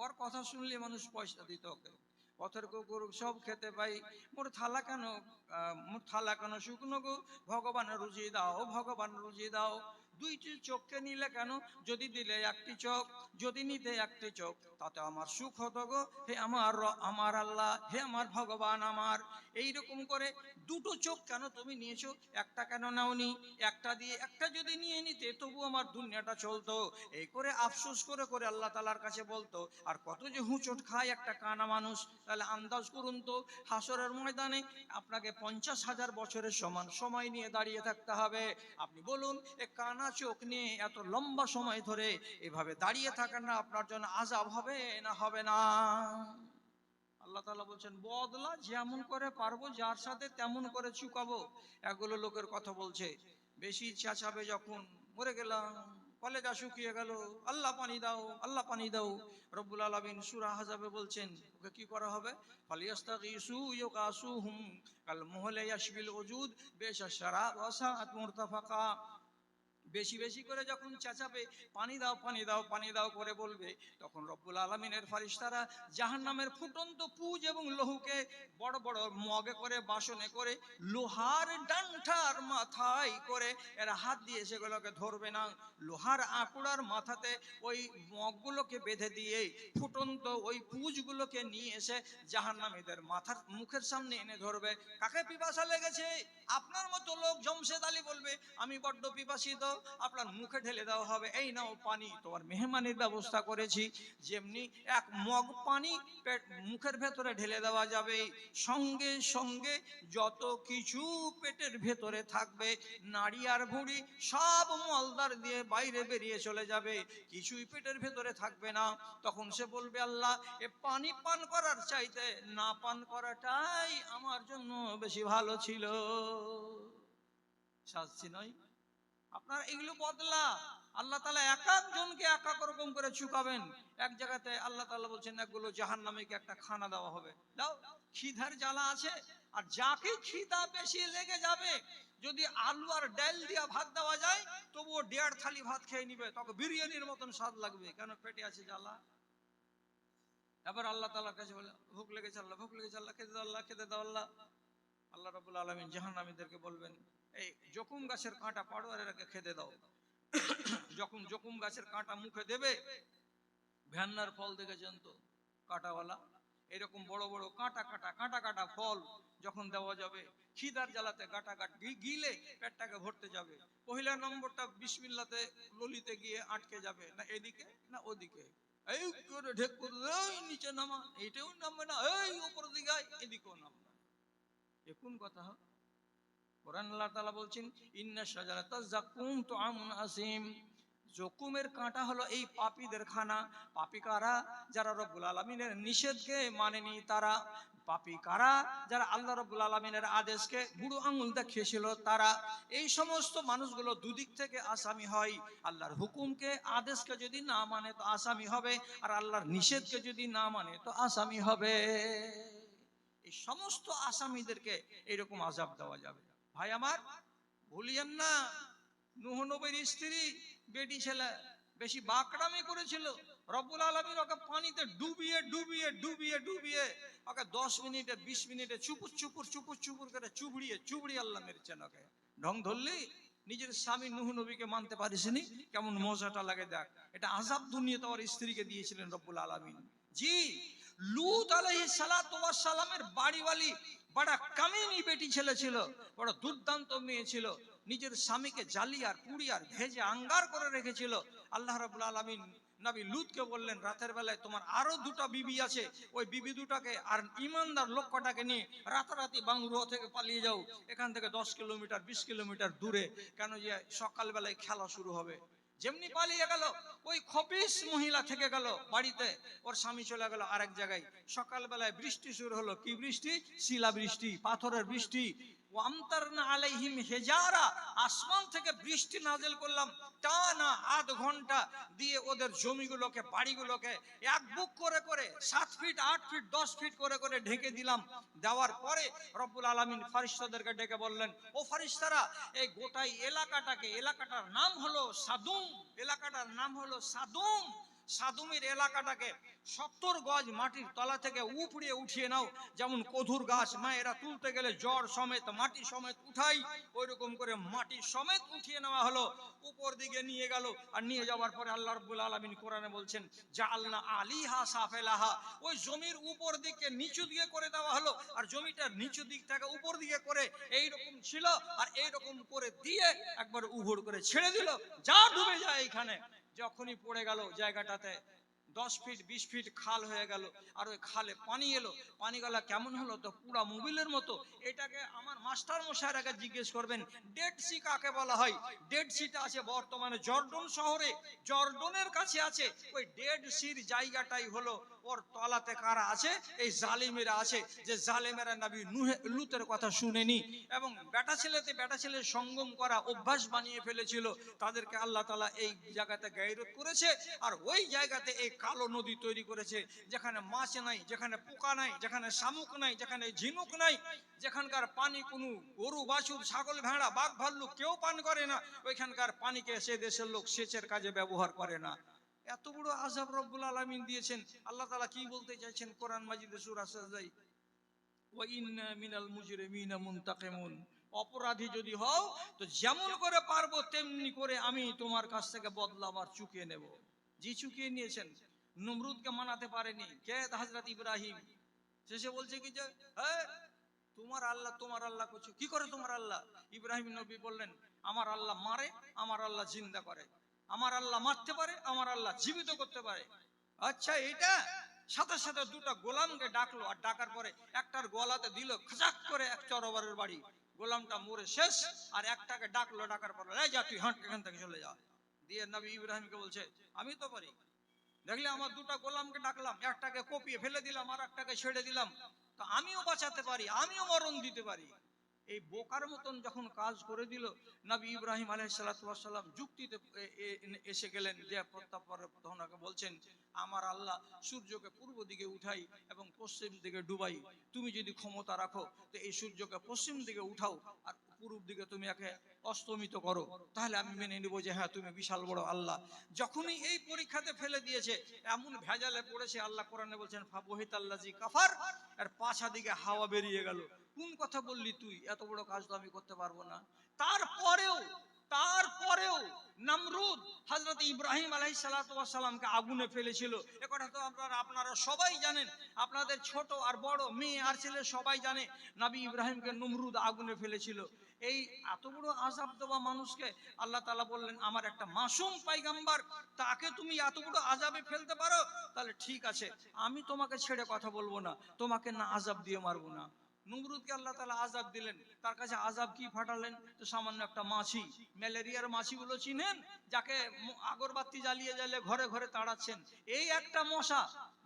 ওর কথা শুনলে মানুষ পয়সা দিত ওকে, পথের কুকুর সব খেতে পাই, মোর থালা কেন মোর থালা কেন শুকনো গো, ভগবান রুজি দাও, ভগবান রুজি দাও। দুইটি চোখকে নিলে কেন, যদি দিলে একটি চোখ, যদি নিতে একটি চোখ তাতে আমার সুখ হতো গো, হে আমার আল্লাহ, হে আমার ভগবান আমার। এইরকম করে দুটো চোখ কেন তুমি নিয়েছো, একটা কেন নাওনি? একটা দিয়ে একটা যদি নিয়ে নিতে তবু আমার দুনিয়াটা চলতো। এই করে আফসোস করে করে আল্লাহ তাআলার কাছে বলতো। আর কত যে হুঁচট খায় একটা কানা মানুষ, তাহলে আন্দাজ করুন তো, হাসরের ময়দানে আপনাকে 50,000 বছরের সমান সময় নিয়ে দাঁড়িয়ে থাকতে হবে। আপনি বলুন এ কানা চোখ নিয়ে এত লম্বা সময় ধরে এভাবে দাঁড়িয়ে থাকার না আপনার জন্য আযাব হবে না হবে না? আল্লাহ তাআলা বলছেন বদলা যেমন করে পারবো যার সাথে তেমন করে চুকাবো। এগুলো লোকের কথা বলছে, বেশি চেঁচাবে যখন, মরে গেলাম, কলেজা শুকিয়ে গেল, আল্লাহ পানি দাও, আল্লাহ পানি দাও। রব্বুল আলামিন সূরা আহজাবে বলছেন ওকে কি করা হবে? ফালিয়াস্তাগীসু ইউকাসুহুম কাল মুহলি ইয়াশবিল উজুদ বিশা শারাব ওয়া সাআত মুরতাফাকা। বেশি বেশি করে যখন চেঁচাবে পানি দাও পানি দাও পানি দাও করে বলবে, তখন রব্বুল আলামিনের ফারিস্তারা জাহান্নামের ফুটন্ত পুঁজ এবং লৌহকে বড় বড় মগে করে, বাসনে করে, লোহার ডান্ঠার মাথায় করে এরা হাত দিয়ে সেগুলোকে ধরবে না, লোহার আকুড়ার মাথাতে ওই মগগুলোকে বেঁধে দিয়ে ফুটন্ত ওই পুঁজগুলোকে নিয়ে এসে জাহান্নামীদের মাথার মুখের সামনে এনে ধরবে। কাকে পিপাসা লেগেছে? আপনার মতো লোক জমশেদ আলী বলবে আমি বড্ড পিপাসিত, আপনার মুখে ঢেলে দেওয়া হবে, এই নাও পানি, তোমার মেহমানির ব্যবস্থা করেছি। যেমনি এক মগ পানি মুখের ভেতরে ঢেলে দেওয়া যাবে, সঙ্গে সঙ্গে যত কিছু পেটের ভেতরে থাকবে, নাড়ি আর ভুঁড়ি সব মলদার দিয়ে বাইরে বেরিয়ে চলে যাবে, কিছুই পেটের ভেতরে থাকবে না। তখন সে বলবে, আল্লাহ, এ পানি পান করার চাইতে না পান করাটাই আমার জন্য বেশি ভালো ছিল। শাস্তি নয় আপনার, এগুলো বদলা। আল্লাহ তাআলা এক একজনকে এক এক রকম করে চুকাবেন। এক জায়গাতে আল্লাহ তাআলা বলছেন, একগুলো জাহান্নামীকে একটা খানা দেওয়া হবে, দাও, খিদার জ্বালা আছে, আর যাকে খিদা বেশি লেগে যাবে, যদি আলু আর ডাল দিয়া ভাত দেওয়া যায় তবুও 1.5 থালি ভাত খেয়ে নিবে, তখন বিরিয়ানির মতন স্বাদ লাগবে, কেন পেটে আছে জ্বালা। এবার আল্লাহ তাআলার কাছে বলে, ভুখ লেগেছে আল্লাহ, ভুখ লেগেছে আল্লাহ, খেতে দাও আল্লাহ, খেতে দাও আল্লাহ। আল্লাহ রাব্বুল আলামিন জাহান্নামীদেরকে বলবেন, এই জকুম গাছের কাঁটা পাড়ো আর এরাকে খেতে দাও। যখন জকুম গাছের কাঁটা মুখে দেবে, ভ্যান্নার ফল দেখেছেন তো কাঁটাওয়ালা, এরকম বড় বড় কাঁটা কাঁটা কাঁটা কাঁটা ফল যখন দেওয়া যাবে, খিদার জ্বালাতে কাঁটা কাট গিলে পেটটাকে ভরতে যাবে, পহিলা নম্বরটা বিসমিল্লাতে ললিতে গিয়ে আটকে যাবে, না এদিকে না ওদিকে, এই করে ঢেক করে নিচে নামা, এইটাও নামবে না, এই উপর দিকে এদিকেও নামবে না। এ কোন কথা? কোরআন আল্লাহ তাআলা বলছেন, ইন্না শাজারাতাজ যাকুম তুআমুন আসিম, জকুমের কাঁটা হলো এই পাপীদের খানা। পাপী কারা? যারা রব্বুল আলামিনের নিষেধকে মানেনি তারা। পাপী কারা? যারা আল্লাহ রব্বুল আলামিনের আদেশকে বুড়ো আঙুল দেখিয়েছিল তারা। এই সমস্ত মানুষগুলো দুদিক থেকে আসামি হয়। আল্লাহর হুকুমকে, আদেশকে যদি না মানে তো আসামি হবে, আর আল্লাহর নিষেধকে যদি না মানে তো আসামি হবে। এই সমস্ত আসামিদেরকে এরকম আযাব দেওয়া যাবে। ভাই আমার, ভুলিয়েন না, নূহ নবীর স্ত্রী বেটি ছেলে বেশি বাকড়ামি করেছিল, রব্বুল আলামিন ওকে পানিতে ডুবিয়ে ডুবিয়ে ডুবিয়ে ডুবিয়ে ওকে 10 মিনিটে 20 মিনিটে চুপুর চুপুর চুপুর চুপুর করে চুবড়িয়ে চুবড়িয়ে আল্লাহ মেরেছেন ওকে। ঢং ধরলি নিজের স্বামী নূহ নবীকে মানতে পারিসনি, কেমন মজাটা লাগে দেখ। এটা আযাব দুনিয়াতে ওর স্ত্রীকে দিয়েছিলেন রব্বুল আলামিন। জি, লূত আলাইহিস সালাতু ওয়াস সালামের বাড়িওয়ালি বড় কামিনী বেটি ছেলে ছিল, বড় দুর্দান্ত মেয়ে ছিল, নিজের স্বামীকে জ্বালি আর পুড়ি আর ভেজে আঙ্গার করে রেখেছিল। আল্লাহ রাব্বুল আলামিন নবী লূতকে বললেন, রাতের বেলায় তোমার আরো 2টা বিবি আছে, ওই বিবি দুটাকে আর ইমানদার লোকটাকে নিয়ে রাতারাতি বাংরুহ থেকে পালিয়ে যাও, এখান থেকে 10 কিলোমিটার 20 কিলোমিটার দূরে, কেন যে সকাল বেলায় খেলা শুরু হবে। যেমনি পালিয়ে গেল, ওই খবিস মহিলা থেকে গেল বাড়িতে, ওর স্বামী চলে গেল আরেক জায়গায়। সকালবেলায় বৃষ্টি শুরু হলো, কি বৃষ্টি? শিলা বৃষ্টি, পাথরের বৃষ্টি। ওয়ামতারনা আলাইহিম হিজারা, আসমান থেকে বৃষ্টি নাযিল করলাম টানা আধ ঘন্টা দিয়ে ওদের জমিগুলোকে, বাড়িগুলোকে এক বুক করে করে 7 ফিট 8 ফিট 10 ফিট করে করে ঢেকে দিলাম। দেওয়ার পরে রব্বুল আলামিন ফারিস্তাদেরকে ডেকে বললেন, ও ফারিস্তারা, এই গোটাই এলাকাটাকে, এলাকাটার নাম হলো সাদুম, এলাকাটার নাম হলো সাদুম, সাদুমের এলাকাটাকে 70 গজ মাটির তলা থেকে উপড়িয়ে উঠিয়ে নাও। যেমন কদুর গাছ মায়েরা তুলতে গেলে জড় সমেত মাটি সমেত উঠাই, ওই রকম করে মাটি সমেত উঠিয়ে নেওয়া হলো, উপর দিকে নিয়ে গেল। আর নিয়ে যাওয়ার পরে আল্লাহ রাব্বুল আলামিন কোরআনে বলছেন, জাআলনা আলিহা সাফেলাহা, ওই জমির উপর দিকে নিচু দিকে করে দেওয়া হলো, আর জমিটার নিচু দিক থেকে উপর দিকে করে এইরকম ছিল, আর এইরকম করে দিয়ে একবার উভর করে ছেড়ে দিল, যা ডুবে যায় এইখানে। যখনই পড়ে গেল জায়গাটাতে 10 ফিট 20 ফিট খাল হয়ে গেল, আর ওই খালে পানি এলো। পানি গলা কেমন হলো? তো পুরা মোবিলের মতো। এটাকে আমার মাস্টার মশাইয়ের আগে জিজ্ঞেস করবেন, ডেড সি কাকে বলা হয়? ডেড সিটা আছে বর্তমানে জর্ডন শহরে, জর্ডনের কাছে আছে। ওই ডেড সির জায়গাটাই হলো, ওর তলাতে কারা আছে? এই জালিমেরা আছে, যে জালেমেরা নবী লূতের কথা শুনেনি এবং বেটা ছেলের সঙ্গম করা অভ্যাস বানিয়ে ফেলেছিল, তাদেরকে আল্লাহ তাআলা এই জায়গাতে গায়রত করেছে। আর ওই জায়গাতে এই কালো নদী তৈরি করেছে, যেখানে মাছ নাই, যেখানে পোকা নাই, যেখানে শামুক নাই, যেখানে ঝিনুক নাই, যেখানকার পানি কোনো গরু বাছুর ছাগল ভেড়া বাঘ ভাল্লুক কেউ পান করে না, ওইখানকার পানিকে সে দেশের লোক সেচের কাজে ব্যবহার করে না। এত বড় আযাব রব্বুল আলামিন দিয়েছেন। আল্লাহ তাআলা কি বলতে চাইছেন কোরআন মাজিদে সূরা সাজদায়? ওয়া ইন্না মিনাল মুজরিমিনা মুনতাকিমুন, অপরাধী যদি হও তো যেমন করে পারবো তেমনি করে আমি তোমার কাছ থেকে বদলা আমার চুকিয়ে নেব। জি, চুকিয়ে নিয়েছেন। নমরুদকে মানাতে পারেনি কে? হযরত ইব্রাহিম। শেষে বলছে কি যে, হ্যাঁ তোমার আল্লাহ করছো কি করে? তোমার আল্লাহ? ইব্রাহিম নবী বললেন, আমার আল্লাহ মারে, আমার আল্লাহ জিন্দা করে, আমার আল্লাহ মারতে পারে, আমার আল্লাহ জীবিত করতে পারে। আচ্ছা, এটা সাথে সাথে দুটো গোলামকে ডাকলো, আর ডাকার পরে একটার গলাতে দিল খাচাক করে এক চরবারের বাড়ি, গোলামটা মরে শেষ। আর একটাকে ডাকলো, ডাকার পরে এই যা, তুই হাঁট, এখান থেকে চলে যা। দিয়ে নবী ইব্রাহিমকে বলছে, আমি তো পারি, দেখলে আমার দুটো গোলামকে ডাকলাম, একটাকে কপিয়ে ফেলে দিলাম, আর একটাকে ছেড়ে দিলাম, তো আমিও বাঁচাতে পারি, আমিও মরণ দিতে পারি। এই বোকার মতন যখন কাজ করে দিল, নবী ইব্রাহিম আলাইহিস সালাম যুক্তিতে এসে গেলেন, যে প্রত্যাপরকে বলছেন, আমার আল্লাহ সূর্যকে পূর্ব দিকে উঠাই এবং পশ্চিম দিকে ডুবাই, তুমি যদি ক্ষমতা রাখো তো এই সূর্যকে পশ্চিম দিকে উঠাও আর পূর্ব দিকে তুমি একে অস্তমিত করো, তাহলে আমি মেনে নিব যে হ্যাঁ তুমি বিশাল বড় আল্লাহ। যখনই এই পরীক্ষাতে ফেলে দিয়েছে, এমন ভেজালে পড়েছে, আল্লাহ কোরআনে বলছেন ফাবহিতাল্লাযী কাফার, আর পাছা দিকে হাওয়া বেরিয়ে গেল। কোন কথা বললি তুই? এত বড় কাজ তো আমি করতে পারবো না। তারপরেও নমরুদ হযরত ইব্রাহিম আলাইহিস সালামকে আগুনে ফেলেছিল। এ কথা তো আপনারা সবাই জানেন, আপনাদের ছোট আর বড়, মেয়ে আর ছেলে সবাই জানে, নবী ইব্রাহিমকে নমরুদ আগুনে ফেলেছিল। এই এত বড় আযাব দেওয়া মানুষকে আল্লাহ তাআলা বললেন, আমার একটা মাসুম পয়গম্বর, তাকে তুমি এত বড় আযাবে ফেলতে পারো, তাহলে ঠিক আছে, আমি তোমাকে ছেড়ে কথা বলবো না, তোমাকে না আযাব দিয়ে মারবো না। নমরুদকে আল্লাহ তাআলা আযাব দিলেন, তার কাছে আযাব কি ফাটালেন? তো সামান্য একটা মাছি, ম্যালেরিয়ার মাছিগুলো চিনেন, যাকে আগরবাতি জ্বালিয়ে জ্বালিয়ে ঘরে ঘরে তাড়াচ্ছেন, এই একটা মশা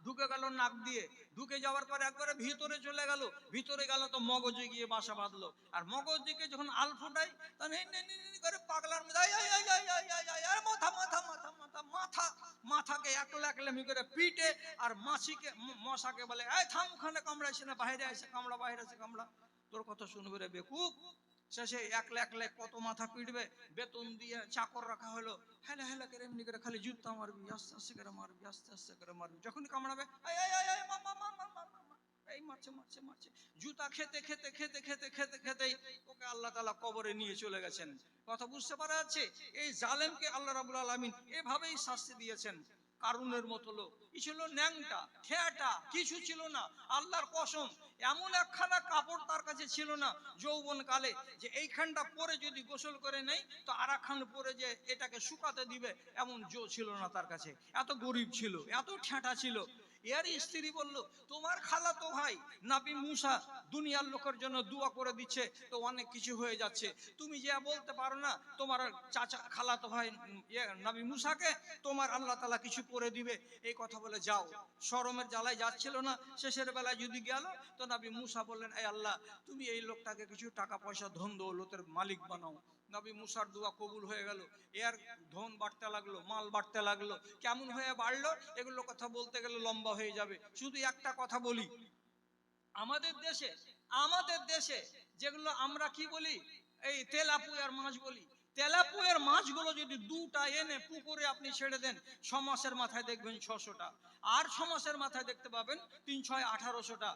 ঢুকে গেল নাক দিয়ে, ঢুকে যাওয়ার পর একবারে ভিতরে চলে গেল, ভিতরে গেল তো মগজে গিয়ে বাসা বাঁধলো, আর মগজ দিকে যখন আল ফুটাই তখন করে পাগলার মধ্যে মাথা মাথা মাথা মাথা মাথা মাথাকে একলা একলামি করে পিটে, আর মাছিকে মশাকে বলে, এই থাম, ওখানে কামড়াইছে না, বাইরে আসে কামড়া, বাইরে আসে কামড়া। তোর কথা শুনবে রে বেকুব। শেষে একলা একলা কত মাথা পিটবে, বেতন দিয়ে চাকর রাখা হলো, হেলা হেলা করে এমনি করে খালি জুতা মারবি, আস্তে আস্তে করে মারবি, আস্তে আস্তে করে মারবি, যখনই কামড়াবে এই মারছে মারছে মারছে। জুতা খেতে খেতে খেতে খেতে খেতে খেতেই ওকে আল্লাহ তাআলা কবরে নিয়ে চলে গেছেন। কথা বুঝতে পারা যাচ্ছে? এই জালেমকে আল্লাহ রাব্বুল আলামিন এভাবেই শাস্তি দিয়েছেন। কারুনের মতো লোক, কি ছিল, ন্যাংটা ঠেয়াটা, কিছু ছিল না, আল্লাহর কসম, এমন একখানা কাপড় তার কাছে ছিল না যৌবন কালে, যে এইখানটা পরে যদি গোসল করে নেই তো আর একখান পরে যে এটাকে শুকাতে দিবে, এমন জো ছিল না তার কাছে। এত গরিব ছিল, এত ঠেঁটা ছিল। এর স্ত্রী বলল, তোমার খালাতো ভাই নবী মুসা দুনিয়ার লোকের জন্য দোয়া করে দিচ্ছে, তো অনেক কিছু হয়ে যাচ্ছে, তুমি যে বলতে পারো না তোমার চাচা খালাতো ভাই নবী মুসাকে তোমার আল্লাহ তাআলা কিছু করে দিবে, এই কথা বলে যাও। শরমের জ্বালায় যাচ্ছিল না, শেষের বেলায় যদি গেল তো নবী মুসা বললেন, এই আল্লাহ, তুমি এই লোকটাকে কিছু টাকা পয়সা ধন দৌলতের মালিক বানাও। নবী মুসার দোয়া কবুল হয়ে গেল, এর ধন বাড়তে লাগলো, মাল বাড়তে লাগলো। কেমন হয়ে বাড়লো এগুলো কথা বলতে গেলে লম্বা হয়ে যাবে, শুধু একটা কথা বলি, আমাদের দেশে যেগুলো আমরা কি বলি, এই তেলাপুয়ার মাছ বলি, তেলাপুয়ার মাছগুলো যদি দুটা এনে পুকুরে আপনি ছেড়ে দেন, 6 মাসের মাথায় দেখবেন 600টা, আর 6 মাসের মাথায় দেখতে পাবেন 3 6 1800টা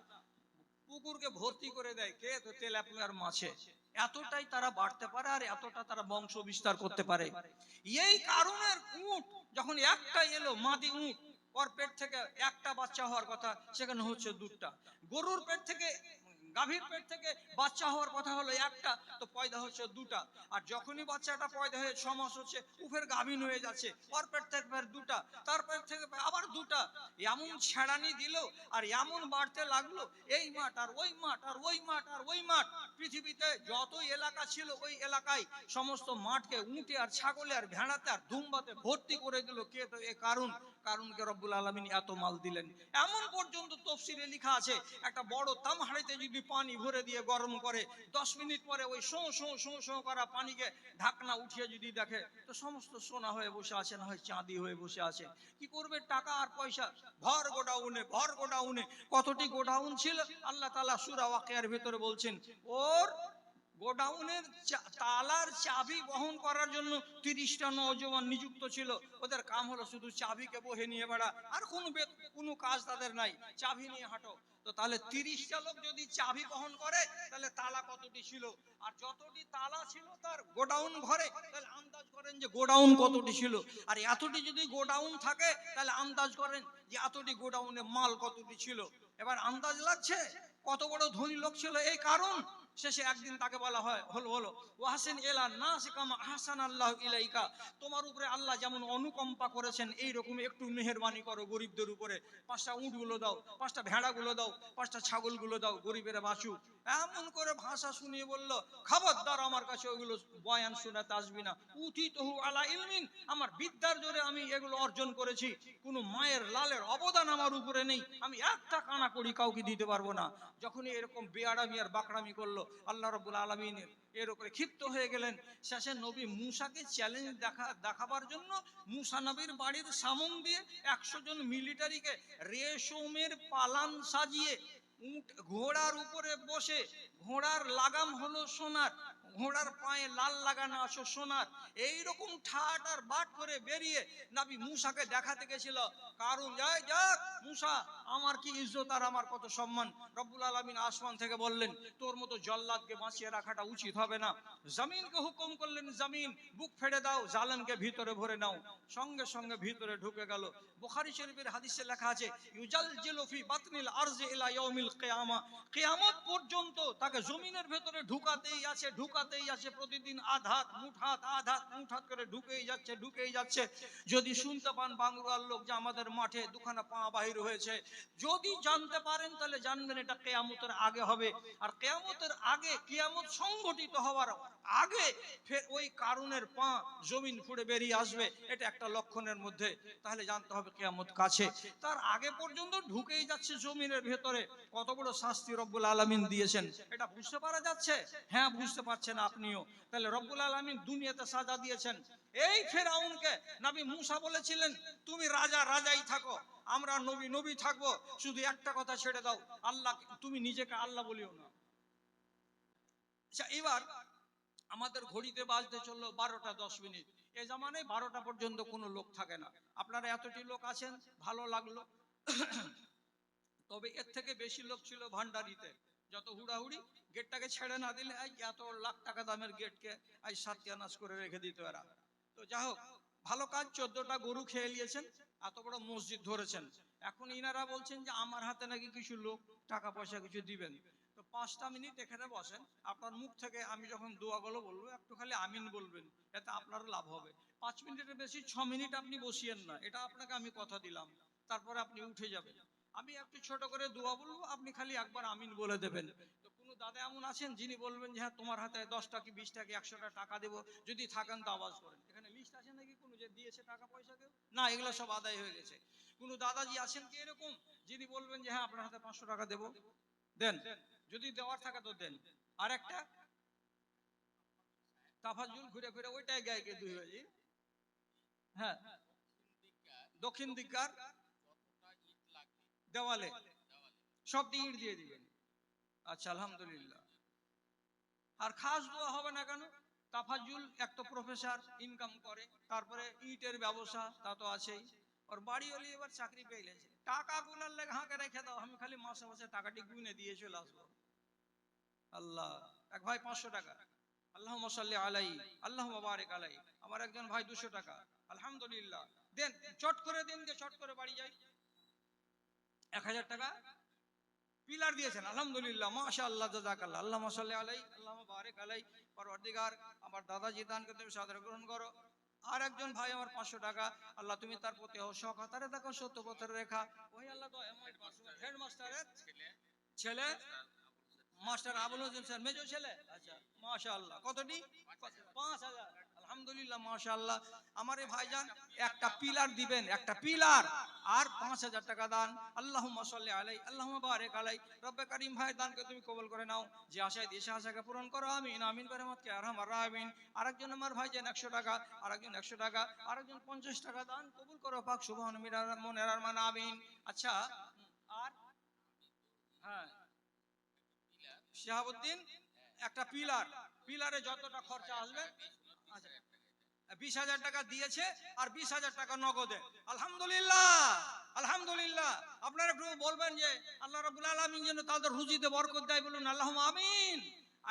পুকুরকে ভর্তি করে দেয়। কে? তো তেলাপুয়ার মাছে। এতটাই তারা বাড়তে পারে, আর এতটা তারা বংশ বিস্তার করতে পারে। এই কারণের উট যখন একটা এলো, মাদি উট, ওর পেট থেকে একটা বাচ্চা হওয়ার কথা, সেখানে হচ্ছে 2টা। গরুর পেট থেকে, গাভীর পেট থেকে বাচ্চা হওয়ার কথা হলো একটা, তো পয়দা হচ্ছে 2টা। আর যখনই বাচ্চাটা পয়দা হয়ে 6 মাস হচ্ছে, উফের গাভীন হয়ে যাচ্ছে, ওর পেট থেকে ফের 2টা, তার পেট থেকে আবার 2টা, এমন ছেড়ানি দিল আর এমন বাড়তে লাগলো, এই মাঠ আর ওই মাঠ আর ওই মাঠ আর ওই মাঠ। পৃথিবীতে যত এলাকা ছিল ওই এলাকায় সমস্ত মাঠকে উঁটে আর ছাগলে আর ভেড়াতে আর দুম্বাতে ভর্তি করে দিল। কে? তো এ কারণকে রব্বুল আলামিন এত মাল দিলেন। এমন পর্যন্ত তাফসীরে লেখা আছে, একটা বড় তামহাড়িতে যদি পানি ভরে দিয়ে গরম করে, 10 মিনিট পরে ওই শোঁ শোঁ শোঁ শোঁ করা পানিকে ঢাকনা উঠিয়ে যদি দেখে, তো সমস্ত সোনা হয়ে বসে আছে, না হয় চাঁদি হয়ে বসে আছে। কি করবে? টাকা আর পয়সা ভর গোডাউনে, ভর গোডাউনে। কতটি গোডাউন ছিল আল্লাহ তাআলা সূরা ওয়াকিয়ার ভিতরে বলছেন, ওর গোডাউনের তালার চাবি বহন করার জন্য 30টা নওজওয়ান নিযুক্ত ছিল। ওদের কাম হলো শুধু চাবিকে বহে নিয়ে বেড়া, আর কোনো কাজ তাদের নাই, চাবি নিয়ে হাঁটো। তো তাহলে 30টা লোক যদি চাবি বহন করে, তাহলে তালা কতটি ছিল? আর যতটি তালা ছিল তার গোডাউন ঘরে, তাহলে আন্দাজ করেন যে গোডাউন কতটি ছিল, আর এতটি যদি গোডাউন থাকে তাহলে আন্দাজ করেন যে এতটি গোডাউনে মাল কতটি ছিল। এবার আন্দাজ লাগছে কত বড় ধনী লোক ছিল। এই কারণ শেষে একদিন তাকে বলা হয় হলো ওয়াহসিন ইলা নাসি কামা আহসানাল্লাহু ইলাইকা, তোমার উপরে আল্লাহ যেমন অনুকম্পা করেছেন এই রকম একটু মেহেরবানি করো গরিবদের উপরে। 5টা উটগুলো দাও, 5টা ভেড়াগুলো দাও, 5টা ছাগলগুলো দাও, গরিবেরা বাঁচুক। এমন করে ভাষা শুনিয়ে বলল, খবরদার আমার কাছে ওগুলো বয়ান শোনাতে আসবি না। উঠিতহু আলা ইলমিন, আমার বিদ্যার জোরে আমি এগুলো অর্জন করেছি, কোনো মায়ের লালের অবদান আমার উপরে নেই, আমি একটা কানা করি কাউকে দিতে পারবো না। যখনই এরকম বেয়ারামি আর বাকরামি করলো, আল্লাহ রাব্বুল আলামিন এর উপরে ক্ষিপ্ত হয়ে গেলেন। শেষে নবী মুসাকে চ্যালেঞ্জ দেখাবার জন্য মুসা নবীর বাড়ির সামন দিয়ে 100 জন মিলিটারিকে রেশমের পালান সাজিয়ে উট ঘোড়ার উপরে বসে, ঘোড়ার লাগাম হলো সোনার, ঘোড়ার পায়ে লাল লাগানো আছে সোনার, এইরকম ঠাট আর বাট করে বেরিয়ে নবী মুসাকে দেখাতে গেছিল। কারণ যাই যাক মুসা, আমার কি ইজ্জত আর আমার কত সম্মান। রব্বুল আলামিন আসমান থেকে বললেন, তোর মতো জল্লাদকে বাঁচিয়ে রাখাটা উচিত হবে না। জমিনকে হুকুম করলেন, জমিন বুক ফেড়ে দাও, জালেমকে ভিতরে ভরে নাও। সঙ্গে সঙ্গে ভিতরে ঢুকে গেল। বুখারী শরীফের হাদিসে লেখা আছে, ইউজালজিলু ফি বাতনিল আরজি ইলা ইয়াউমিল কিয়ামা, কিয়ামত পর্যন্ত তাকে জমিনের ভেতরে ঢুকাতেই আছে, প্রতিদিন আধাত মুঠাত করে ঢুকেই যাচ্ছে। যদি শুনতে পান বাংলার লোক যে আমাদের মাঠে দুখানা পা বাহির হয়েছে, যদি জানতে পারেন তাহলে জানবেন এটা কিয়ামতের আগে হবে। আর কিয়ামতের আগে, কিয়ামত সংগঠিত হওয়ার আগে ফের ওই কারুনের পা জমিন ফুঁড়ে বেরিয়ে আসবে, এটা একটা লক্ষণের মধ্যে। তাহলে জানতে হবে কিয়ামত কাছে। তার আগে পর্যন্ত ঢুকেই যাচ্ছে জমিনের ভেতরে। কত বড় শাস্তি রব্বুল আলামিন দিয়েছেন এটা বুঝতে পারা যাচ্ছে? হ্যাঁ, বুঝতে পারছেন আপনিও। তাহলে রব্বুল আলামিন দুনিয়াতে সাজা দিয়েছেন। এই ফেরাউনকে নবী মুসা বলেছিলেন, তুমি রাজা রাজাই থাকো, আমরা নবী নবী থাকবো, শুধু একটা কথা ছেড়ে দাও, আল্লাহ, তুমি নিজেকে আল্লাহ বলিও না। আচ্ছা, এবার আমাদের ঘড়িতে বাজতে চললো 12টা 10 মিনিট। এ জামানায় 12টা পর্যন্ত কোনো লোক থাকে না। আপনারা এতটি লোক আছেন, ভালো লাগলো। তবে এর থেকে বেশি লোক ছিল ভান্ডারিতে। যত হুড়াহুড়ি, গেটটাকে ছেড়ে না দিলে এত লাখ টাকা দামের গেটকে সাতিয়ানাশ করে রেখে দিত এরা। তো যাই হোক, ভালো কাজ, 14টা গরু খেয়ে নিয়েছেন, এত বড় মসজিদ ধরেছেন। এখন ইনারা বলছেন যে আমার হাতে নাকি কিছু লোক টাকা পয়সা কিছু দিবেন। তো 5টা মিনিট এখানে বসেন, আপনার মুখ থেকে আমি যখন দোয়াগুলো বলবো একটু খালি আমিন বলবেন, এতে আপনার লাভ হবে। 5 মিনিটের বেশি 6 মিনিট আপনি বসিয়েন না, এটা আপনাকে আমি কথা দিলাম। তারপরে আপনি উঠে যাবেন, আমি একটু ছোট করে দোয়া বলবো, আপনি খালি একবার আমিন বলে দেবেন। তো কোনো দাদা এমন আছেন যিনি বলবেন যে হ্যাঁ তোমার হাতে 10টা কি 20টা কি 100টা টাকা দেবো, যদি থাকেন তো আওয়াজ করেন। এখানে লিস্ট আছে নাকি কোনো যে দিয়েছে টাকা পয়সা কেউ? না, এগুলো সব আদায় হয়ে গেছে। কোনো দাদাজি আছেন কি এরকম যিনি বলবেন যে হ্যাঁ আপনার হাতে 500 টাকা দেবো? দেন, যদি দেওয়ার থাকে তো দেন। আর একটা তাফাজুল ঘুরে ঘুরে ওইটাই গায়ে গে দুই বাজি। হ্যাঁ, দক্ষিণ দিককার দেওয়ালে সব ইট দিয়ে দিবেন। আচ্ছা, আলহামদুলিল্লাহ। আর খাস দোয়া হবে না কেন? তাফাজুল এক তো প্রফেসর, ইনকাম করে, তারপরে ইটের ব্যবসা তা তো আছেই, ওর বাড়ি হলে এবার চাকরি পেয়ে গেছে। টাকা গুলার লেগে হাঁকে রেখে দাও, আমি খালি মাসে মাসে টাকাটি গুনে দিয়ে চলে আসবো। আল্লাহ, এক ভাই 500 টাকা, আল্লাহুম্মা সাল্লি আলাই, আল্লাহুম্মা বারিক আলাই। আমার একজন ভাই 200 টাকা, আলহামদুলিল্লাহ। দেন, চট করে দিন, দিয়ে চট করে বাড়ি যাই। 1000 টাকা পিলার দিয়েছেন, আলহামদুলিল্লাহ, মাশাআল্লাহ, জাযাকাল্লাহ, আল্লাহুম্মা সাল্লি আলাই, আল্লাহুম্মা বারিক আলাই। পরওয়ারদিগার, আমার দাদাজি দানকে তুমি সাদরে গ্রহণ করো। আর একজন ভাই আমার 500 টাকা, আল্লাহ তুমি তার প্রতি সৎ হাতারে দেখো, সত্য পথের রেখা। ওই আল্লাহ তো হেডমাস্টারের ছেলে, মাস্টার আবুল হোসেন স্যার, মেজো ছেলে। আচ্ছা, মাশাআল্লাহ, কতটি? 5000, আলহামদুলিল্লাহ, মাশাআল্লাহ। আমার এই ভাইজান একটা পিলার দিবেন, একটা পিলার, আর 5000 টাকা দান। আল্লাহুম্মা সাল্লি আলাই, আল্লাহুম্মা বারিক আলাই। রব্বে কারীম ভাই দানকে তুমি কবুল করে নাও, যে আশায় দিয়েছে আশাকে পূরণ করো, আমিন আমিন বিরহমাতিকা ইয়া আরহামার রাহিমিন। আরেকজন আমার ভাইজান 100 টাকা, আরেকজন 100 টাকা, আরেকজন 50 টাকা দান কবুল করো পাক সুবহান মিনার মনের আরমান, আমিন। আচ্ছা, আর হ্যাঁ, শিহাবুদ্দিন একটা পিলার, পিলারে যতটা খরচা আসবে, আচ্ছা, 20,000 টাকা দিয়েছে, আর 20,000 টাকা নগদে, আলহামদুলিল্লাহ, আলহামদুলিল্লাহ। আপনারা একটু বলবেন যে আল্লাহ রাব্বুল আলামিন যেন তাদের রুজিতে বরকত দেয়, বলুন আল্লাহুম্মা আমিন।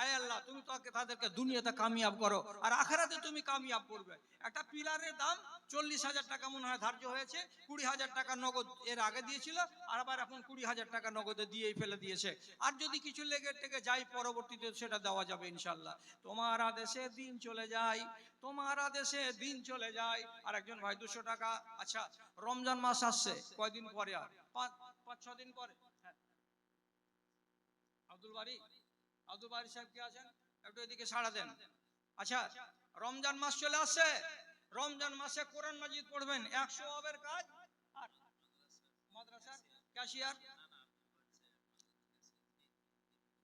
আয় আল্লাহ তুমি তাদেরকে দুনিয়াতে কামিয়াব করো আর আখিরাতে তুমি কামিয়াব করবে। একটা পিলারের দাম 40,000 টাকা মনে হয় ধার্য হয়েছে, 20,000 টাকা নগদ এর আগে দিয়েছিল, আর আবার এখন 20,000 টাকা নগদে দিয়েই ফেলে দিয়েছে। আর যদি কিছু লেগে টেগে যাই পরবর্তীতে সেটা দেওয়া যাবে ইনশাল্লাহ। তোমার আদেশে দিন চলে যায়, তোমার আদেশে দিন চলে যায়। আর একজন ভাই 200 টাকা। আচ্ছা, রমজান মাস আসছে কয়দিন পরে, আর 5-6 দিন পরে। হ্যাঁ, আব্দুল বারি সাহেব কে আছেন, একটু এদিকে সাড়া দেন। আচ্ছা, রমজান মাস চলে আসছে, রমজান মাসে কোরআন মাজিদ পড়বেন, 100 অবের কাজ। আর মাদ্রাসার ক্যাশিয়ার,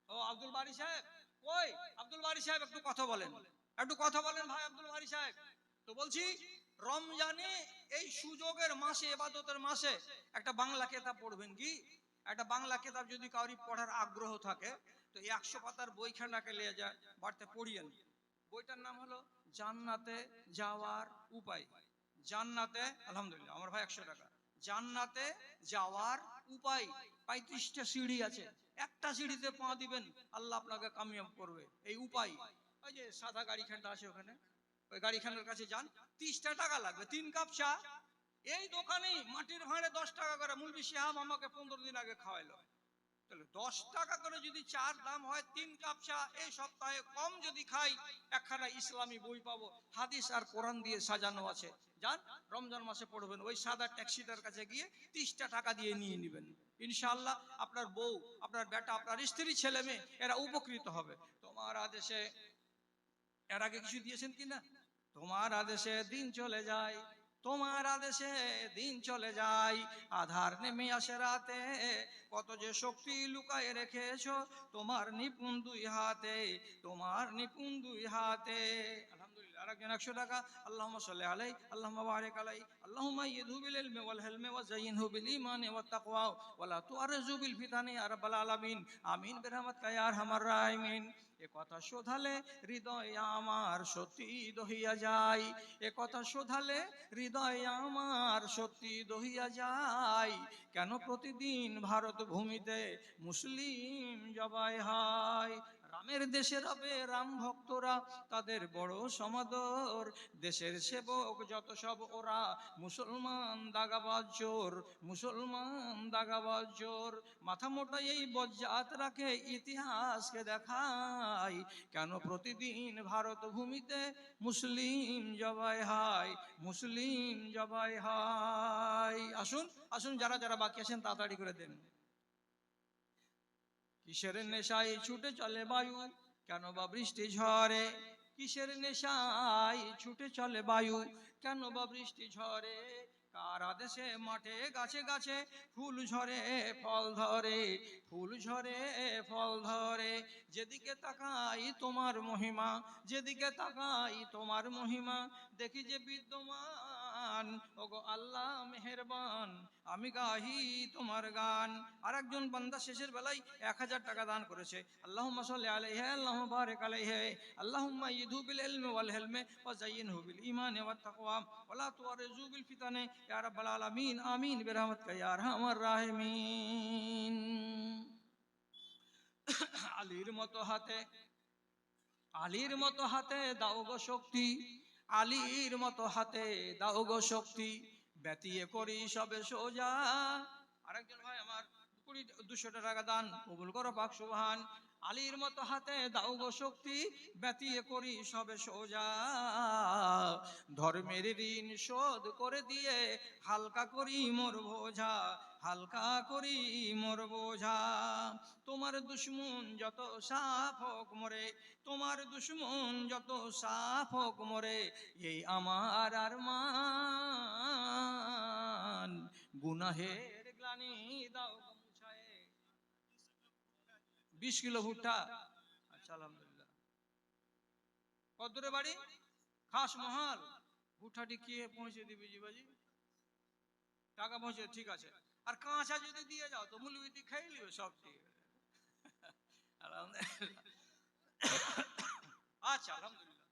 ও আব্দুল বারি সাহেব কই? আব্দুল বারি সাহেব একটু কথা বলেন, একটু কথা বলেন ভাই আব্দুল বারি সাহেব। তো বলছি রমজানে এই সুযোগের মাসে, ইবাদতের মাসে একটা বাংলা কিতাব পড়বেন। কি একটা বাংলা কিতাব যদি কাউরি পড়ার আগ্রহ থাকে তো 100 পাতার বইখানাকে নিয়ে যায় বাড়িতে পড়িয়েন। বইটার নাম হলো জান্নাতে যাওয়ার উপায়। জান্নাতে, আলহামদুলিল্লাহ আমার ভাই 100 টাকা। জান্নাতে যাওয়ার উপায়। 35টা সিঁড়ি আছে, একটা সিঁড়িতে পা দিবেন আল্লাহ আপনাকে কামিয়াব করবে। এই উপায়, ওই যে সাদা গাড়িখানটা আছে ওখানে, ওই গাড়িখানের কাছে যান, 30টা টাকা লাগবে, 3 কাপ চা। এই দোকানেই মাটির ভাঁড়ে 10 টাকা করে মুলবি সাহেব আমাকে 15 দিন আগে খাওয়াইলো। তাহলে 10 টাকা করে যদি চার দাম হয়, 3 কাপ চা এই সপ্তাহে কম যদি খাই, একখানা ইসলামী বই পাবো, হাদিস আর কোরআন দিয়ে সাজানো আছে। যান রমজান মাসে পড়বেন, ওই সাদা ট্যাক্সিটার কাছে গিয়ে 30টা টাকা দিয়ে নিয়ে নেবেন। ইনশাআল্লাহ আপনার বউ, আপনার বেটা, আপনার স্ত্রী, ছেলে মেয়ে এরা উপকৃত হবে। তোমার আদেশে, এর আগে কিছু দিয়েছেন কিনা? তোমার আদেশে দিন চলে যায়, তোমার আদেশে দিন চলে যায়, আধার নেমে আসে রাতে, কত যে শক্তি লুকায় রেখেছো তোমার নিপুণ দুই হাতে, তোমার নিপুণ দুই হাতে। আলহামদুলিল্লাহ। আরেকজন 100 টাকা। আল্লাহুম্মা সাল্লি আলাইহি, আল্লাহুম্মা বারিক আলাইহি, আল্লাহুম্মা ইয়িদহু বিল ইলমি ওয়াল হিলমি ওয়া যায়িনহু বিল ঈমানি ওয়াত তাকওয়া ওয়া লা তুআররিজু বিল ফিতানি ইয়া রাব্বাল আলামিন। আমিন বিরহমাতিকা ইয়া আরহামার রাহিমিন। এ কথা শোধালে হৃদয় আমার সত্যি দহিয়া যায়, এ কথা শোধালে হৃদয় আমার সত্যি দহিয়া যায়, কেন প্রতিদিন ভারত ভূমিতে মুসলিম জবাই হয়। রামের দেশে রবে রাম ভক্তরা, তাদের বড় সমাদর, দেশের সেবক যত সব ওরা মুসলমান দাগাবাজ চোর, মুসলমান দাগাবাজ চোর। মাথা মোটা এই বজ্জাত রাখে ইতিহাসকে দেখায়, কেন প্রতিদিন ভারত ভূমিতে মুসলিম জবাই হয়, মুসলিম জবাই হয়। আসুন আসুন, যারা যারা বাকি আছেন তাড়াতাড়ি করে দেন। কিসের নেশায় ছুটে চলে বায়ু, কেন বা বৃষ্টি ঝরে, কিসের নেশায় ছুটে চলে বায়ু, কেন বা বৃষ্টি ঝরে, কার আদেশে মাঠে গাছে গাছে ফুল ঝরে ফল ধরে, ফুল ঝরে ফল ধরে। যেদিকে তাকাই তোমার মহিমা, যেদিকে তাকাই তোমার মহিমা, দেখি যে বিদ্যমান, ওগো আল্লাহ মেহেরবান, আমি গাহি তোমার গান। আর একজন বান্দা শেষের বেলায় 1000 টাকা দান করেছে। আল্লাহুম্মা সাল্লি আলাইহি, আল্লাহুম্মা বারিক আলাইহি, আল্লাহুম্মা ইয়িদহু বিল ইলমি ওয়াল হিলমি ওয়া যায়িনহু বিল ঈমানি ওয়াত তাকওয়া ওয়া লা তুআররিজু বিল ফিতানি ইয়া রাব্বাল আলামিন। আমিন বিরহমাতিকা ইয়া আরহামার রাহিমিন। আলীর মতো হাতে, আলীর মতো হাতে দাও গো শক্তি, আলীর মতো হাতে দাও গো শক্তি, ব্যতিয়ে করি সবে সোজা। আরেকজন ভাই আমার 200 টাকা দান কবুল করো পাক সুবহান। আলীর মতো হাতে দাও গো শক্তি, ব্যতিয়ে করি সবে সোজা, ধর্মের ঋণ শোধ করে দিয়ে হালকা করি মোর বোঝা, হালকা করি মোর বোঝা। তোমার দুশ্মন যত সাফ হোক মরে, তোমার দুশ্মন যত সাফ হোক মরে, এই আমার আরমান, গুনাহের গ্লানি দাও গো মুছায়ে। 20 কিলো ভুট্টা। আচ্ছা আলহামদুলিল্লাহ। কত দূরে বাড়ি? খাস মহাল। ভুট্টাটি কে পৌঁছে দিবি জিবাজি? টাকা পৌঁছে, ঠিক আছে। আর কাঁচা যদি দিয়ে যাও তো মুলবিটি খেয়ে নিবে, সব ঠিক আছে। আলহামদুলিল্লাহ। আচ্ছা আলহামদুলিল্লাহ,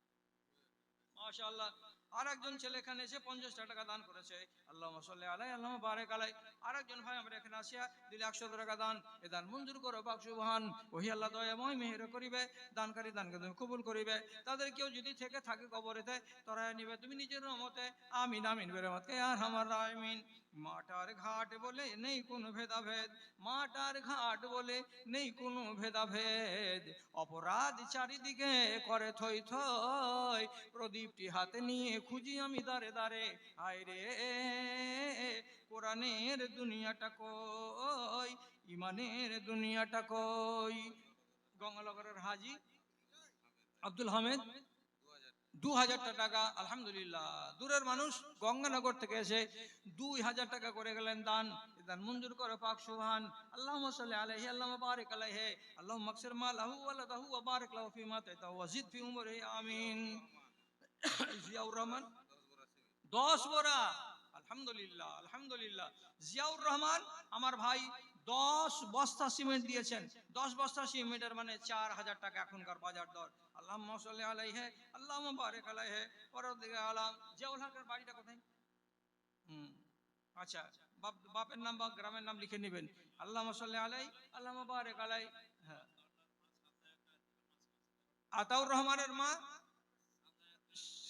মাশাআল্লাহ। আর একজন ছেলে এখানে এসে 50 টাকা দান করেছে, আল্লাহুম্মা সাল্লি আলাই আল্লাহুম্মা বারিক আলাই। আর একজন ভাই আমরা এখানে আসিয়া দিলে 100 টাকা দান, এ দান মঞ্জুর করো পাক সুবহান। ওহি আল্লাহ দয়াময় মেহের করিবে, দানকারী দানকে তুমি কবুল করিবে। তাদের কেউ যদি থেকে থাকে কবরেতে তরায় নিবে তুমি নিজের রহমতে, আমিন আমিন বেরহমতকে আর আমার রাহিমিন। মাটার ঘাট বলে নেই কোনো ভেদাভেদ, মাটার ঘাট বলে নেই কোনো ভেদাভেদ, অপরাধ চারিদিকে করে থই থই, প্রদীপটি হাতে নিয়ে খুঁজি আমি দারে দারে, হায় রে কোরআনের দুনিয়াটা কই, ইমানের দুনিয়াটা কই। গঙ্গানগরের হাজি আব্দুল হামিদ 2000 টাকা, আলহামদুলিল্লাহ। দূরের মানুষ গঙ্গানগর থেকে এসে 2000 টাকা করে গেলেন দান, দান মঞ্জুর করে পাক সুবহান। আল্লাহুম্মা সাল্লি আলাইহি আল্লাহুম্মা বারিক আলাইহি আল্লাহুম্মা আকসির মালাহু ওয়া লাদাহু ওয়া বারিক লাহু ফিমা তাইতাহু ওয়া জিদ ফি উমরিহি আমিন। জিয়াউর রহমান 10 বোরা, আলহামদুলিল্লাহ আলহামদুলিল্লাহ। জিয়াউর রহমান আমার ভাই 10 বস্তা সিমেন্ট দিয়েছেন। 10 বস্তা সিমেন্টের মানে 4000 টাকা এখনকার বাজার দর। আল্লাহুম্মা সাল্লি আলাইহি আল্লাহুম্মা বারিক আলাইহি ওয়া আলাম। জিয়াউল হকের বাড়িটা কোথায়? আচ্ছা, বাপের নাম বা গ্রামের নাম লিখে নেবেন। আল্লাহুম্মা সাল্লি আলাইহি আল্লাহুম্মা বারিক আলাইহি। হ্যাঁ, আতাউর রহমানের মা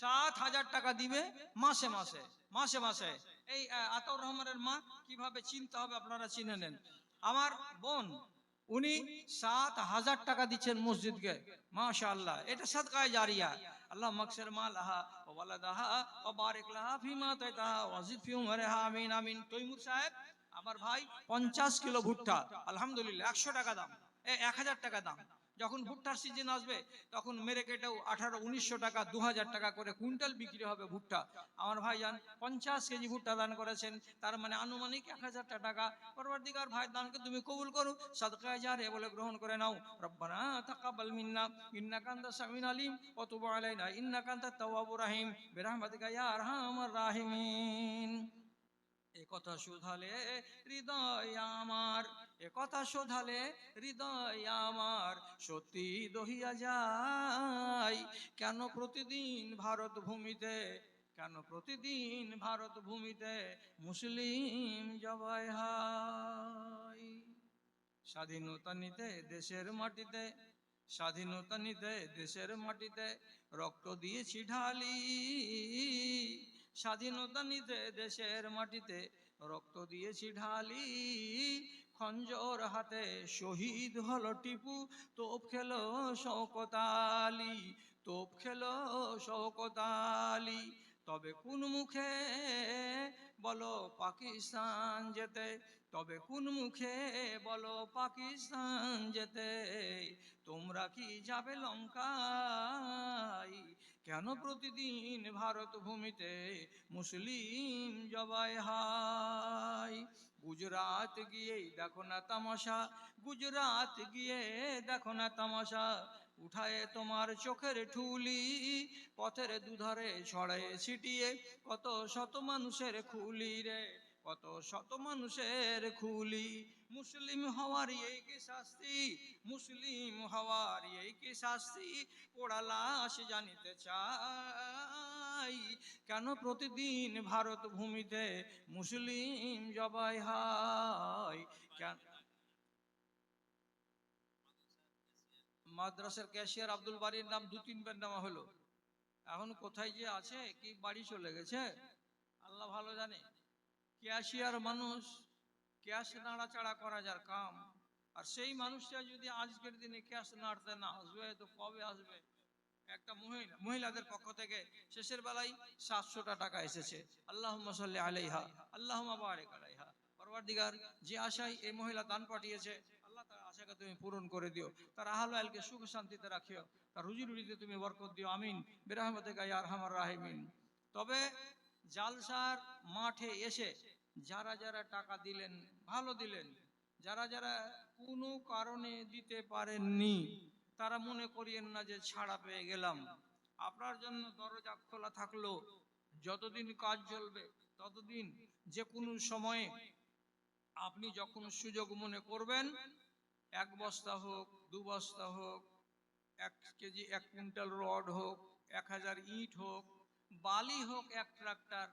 7000 টাকা দিবে মাসে মাসে, মাসে মাসে। এই আতাউর রহমানের মা কিভাবে চিনতে হবে আপনারা চিনে নেন। আমার বোন উনি 7000 টাকা দিচ্ছেন মসজিদকে, মাশাআল্লাহ। এটা সাদকায়ে জারিয়া। আল্লাহ মাকসির মালাহা ওয়া ওয়ালাদাহা ওয়া বারিক লাহা ফিমা তাইতাহা ওয়া জিদ ফি উমরিহা আমিন আমিন। তৈমুর সাহেব আমার ভাই 50 কিলো ভুট্টা, আলহামদুলিল্লাহ 100 টাকা দাম, 1000 টাকা দাম। যখন ভুট্টার সিজন আসবে তখন মেরে কেটেও 1800-1900 টাকা 2000 টাকা করে কুইন্টাল বিক্রি হবে ভুট্টা। আমার ভাইজান 50 কেজি ভুট্টা দান করেছেন, তার মানে আনুমানিক 1000 টাকা। পরবর্তীকার ভাই দানকে তুমি কবুল করো, সাদকায়ে জারিয়া বলে গ্রহণ করে নাও। রব্বানা তাকাব্বাল মিন্না ইন্নাকা আনতাস সামিউল আলিম ওয়া তুব আলাইনা ইন্নাকা আনতাত তাওয়াবুর রহিম বিরহমাতিকা ইয়া আরহামার রাহিমিন। একথা শোধালে হৃদয় আমার, একথা শোধালে হৃদয় আমার সত্যি দহিয়া যায়। কেন প্রতিদিন ভারত ভূমিতে, কেন প্রতিদিন ভারত ভূমিতে মুসলিম জবাই হয়। স্বাধীনতা নিতে দেশের মাটিতে, স্বাধীনতা নিতে দেশের মাটিতে রক্ত দিয়েছি ঢালি, স্বাধীনতা নিতে দেশের মাটিতে রক্ত দিয়েছি ঢালি। খঞ্জর হাতে শহীদ হলো টিপু, তোপ খেলো শওকত আলী, তোপ খেলো শওকত আলী। তবে কোন মুখে বলো পাকিস্তান যেতে, তবে কোন মুখে বলো পাকিস্তান যেতে, তোমরা কি যাবে লঙ্কায়? কেন প্রতিদিন ভারত ভূমিতে মুসলিম জবাই হয়? গুজরাট গিয়ে দেখো না তামাশা, গুজরাট গিয়ে দেখো না তামাশা, উঠায় তোমার চোখের ঠুলি, পথের দুধারে ছড়ায় ছিটিয়ে কত শত মানুষের খুলি রে, কত শত মানুষের খুলি। মুসলিম হওয়ার এই কি শাস্তি, মুসলিম হওয়ার এই কি শাস্তি, পোড়া লাশ জানিতে চাই। কেন প্রতিদিন ভারত ভূমিতে মুসলিম জবাই হয়? কেন মাদ্রাসার ক্যাশিয়ার আব্দুল বারীর নাম 2-3 বার নেওয়া হলো, এখন কোথায় যে আছে, কি বাড়ি চলে গেছে আল্লাহ ভালো জানে। ক্যাশিয়ার মানুষ, ক্যাশ নাড়াচাড়া করা যার কাম, আর সেই মানুষটা যদি আজকের দিনে ক্যাশ নাড়তে না আসবে তো কবে আসবে? একটা মহিলাদের পক্ষ থেকে শেষের বেলায় 700 টাকা এসেছে। আল্লাহুম্মা সাল্লি আলাইহা আল্লাহুম্মা বারিক আলাইহা। পরওয়ারদিগার যে আশায় এই মহিলা দান পাঠিয়েছে, আল্লাহ তার আশাকে তুমি পূরণ করে দিও, তার আহল আহলকে সুখ শান্তিতে রাখিও, তার রুজি রুটিতে তুমি বরকত দিও, আমিন বিরহমাতিকা ইয়া আরহামার রাহিমিন। তবে জালসার মাঠে এসে যারা যারা টাকা দিলেন ভালো দিলেন, যারা যারা কোনো কারণে দিতে পারেননি তারা মনে করিয়েন না যে ছাড়া পেয়ে গেলাম। আপনার জন্য দরজা খোলা থাকলো, যতদিন কাজ চলবে ততদিন যে কোনো সময়ে আপনি যখন সুযোগ মনে করবেন, 1 বস্তা হোক 2 বস্তা হোক, 1 কেজি 1 কুইন্টাল রড হোক, 1000 ইট হোক, বালি হোক, এক ট্রাক্টর,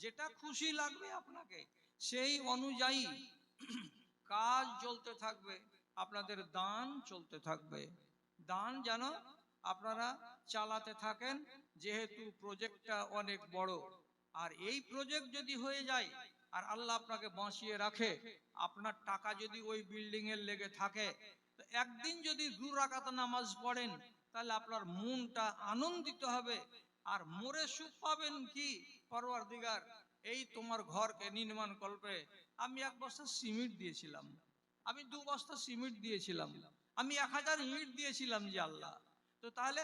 যেটা খুশি লাগবে আপনাকে সেই অনুযায়ী কাজ চলতে থাকবে, আপনাদের দান চলতে থাকবে। দান যেন আপনারা চালাতে থাকেন, যেহেতু প্রজেক্টটা অনেক বড়। আর এই প্রজেক্ট যদি হয়ে যায় আর আল্লাহ আপনাকে বাঁচিয়ে রাখে, আপনার টাকা যদি ওই বিল্ডিং এর লেগে থাকে, তো একদিন যদি 2 রাকাত নামাজ পড়েন, তাহলে আপনার মনটা আনন্দিত হবে। আর মরে সুখ পাবেন কি, পরওয়ারদিগার এই তোমার ঘরকে নির্মাণ কল্পে আমি 1 বস্তা সিমেন্ট দিয়েছিলাম, আমি 2 বস্তা সিমেন্ট দিয়েছিলাম, আমি 1000 ইট দিয়েছিলাম যে আল্লাহ, তো তাহলে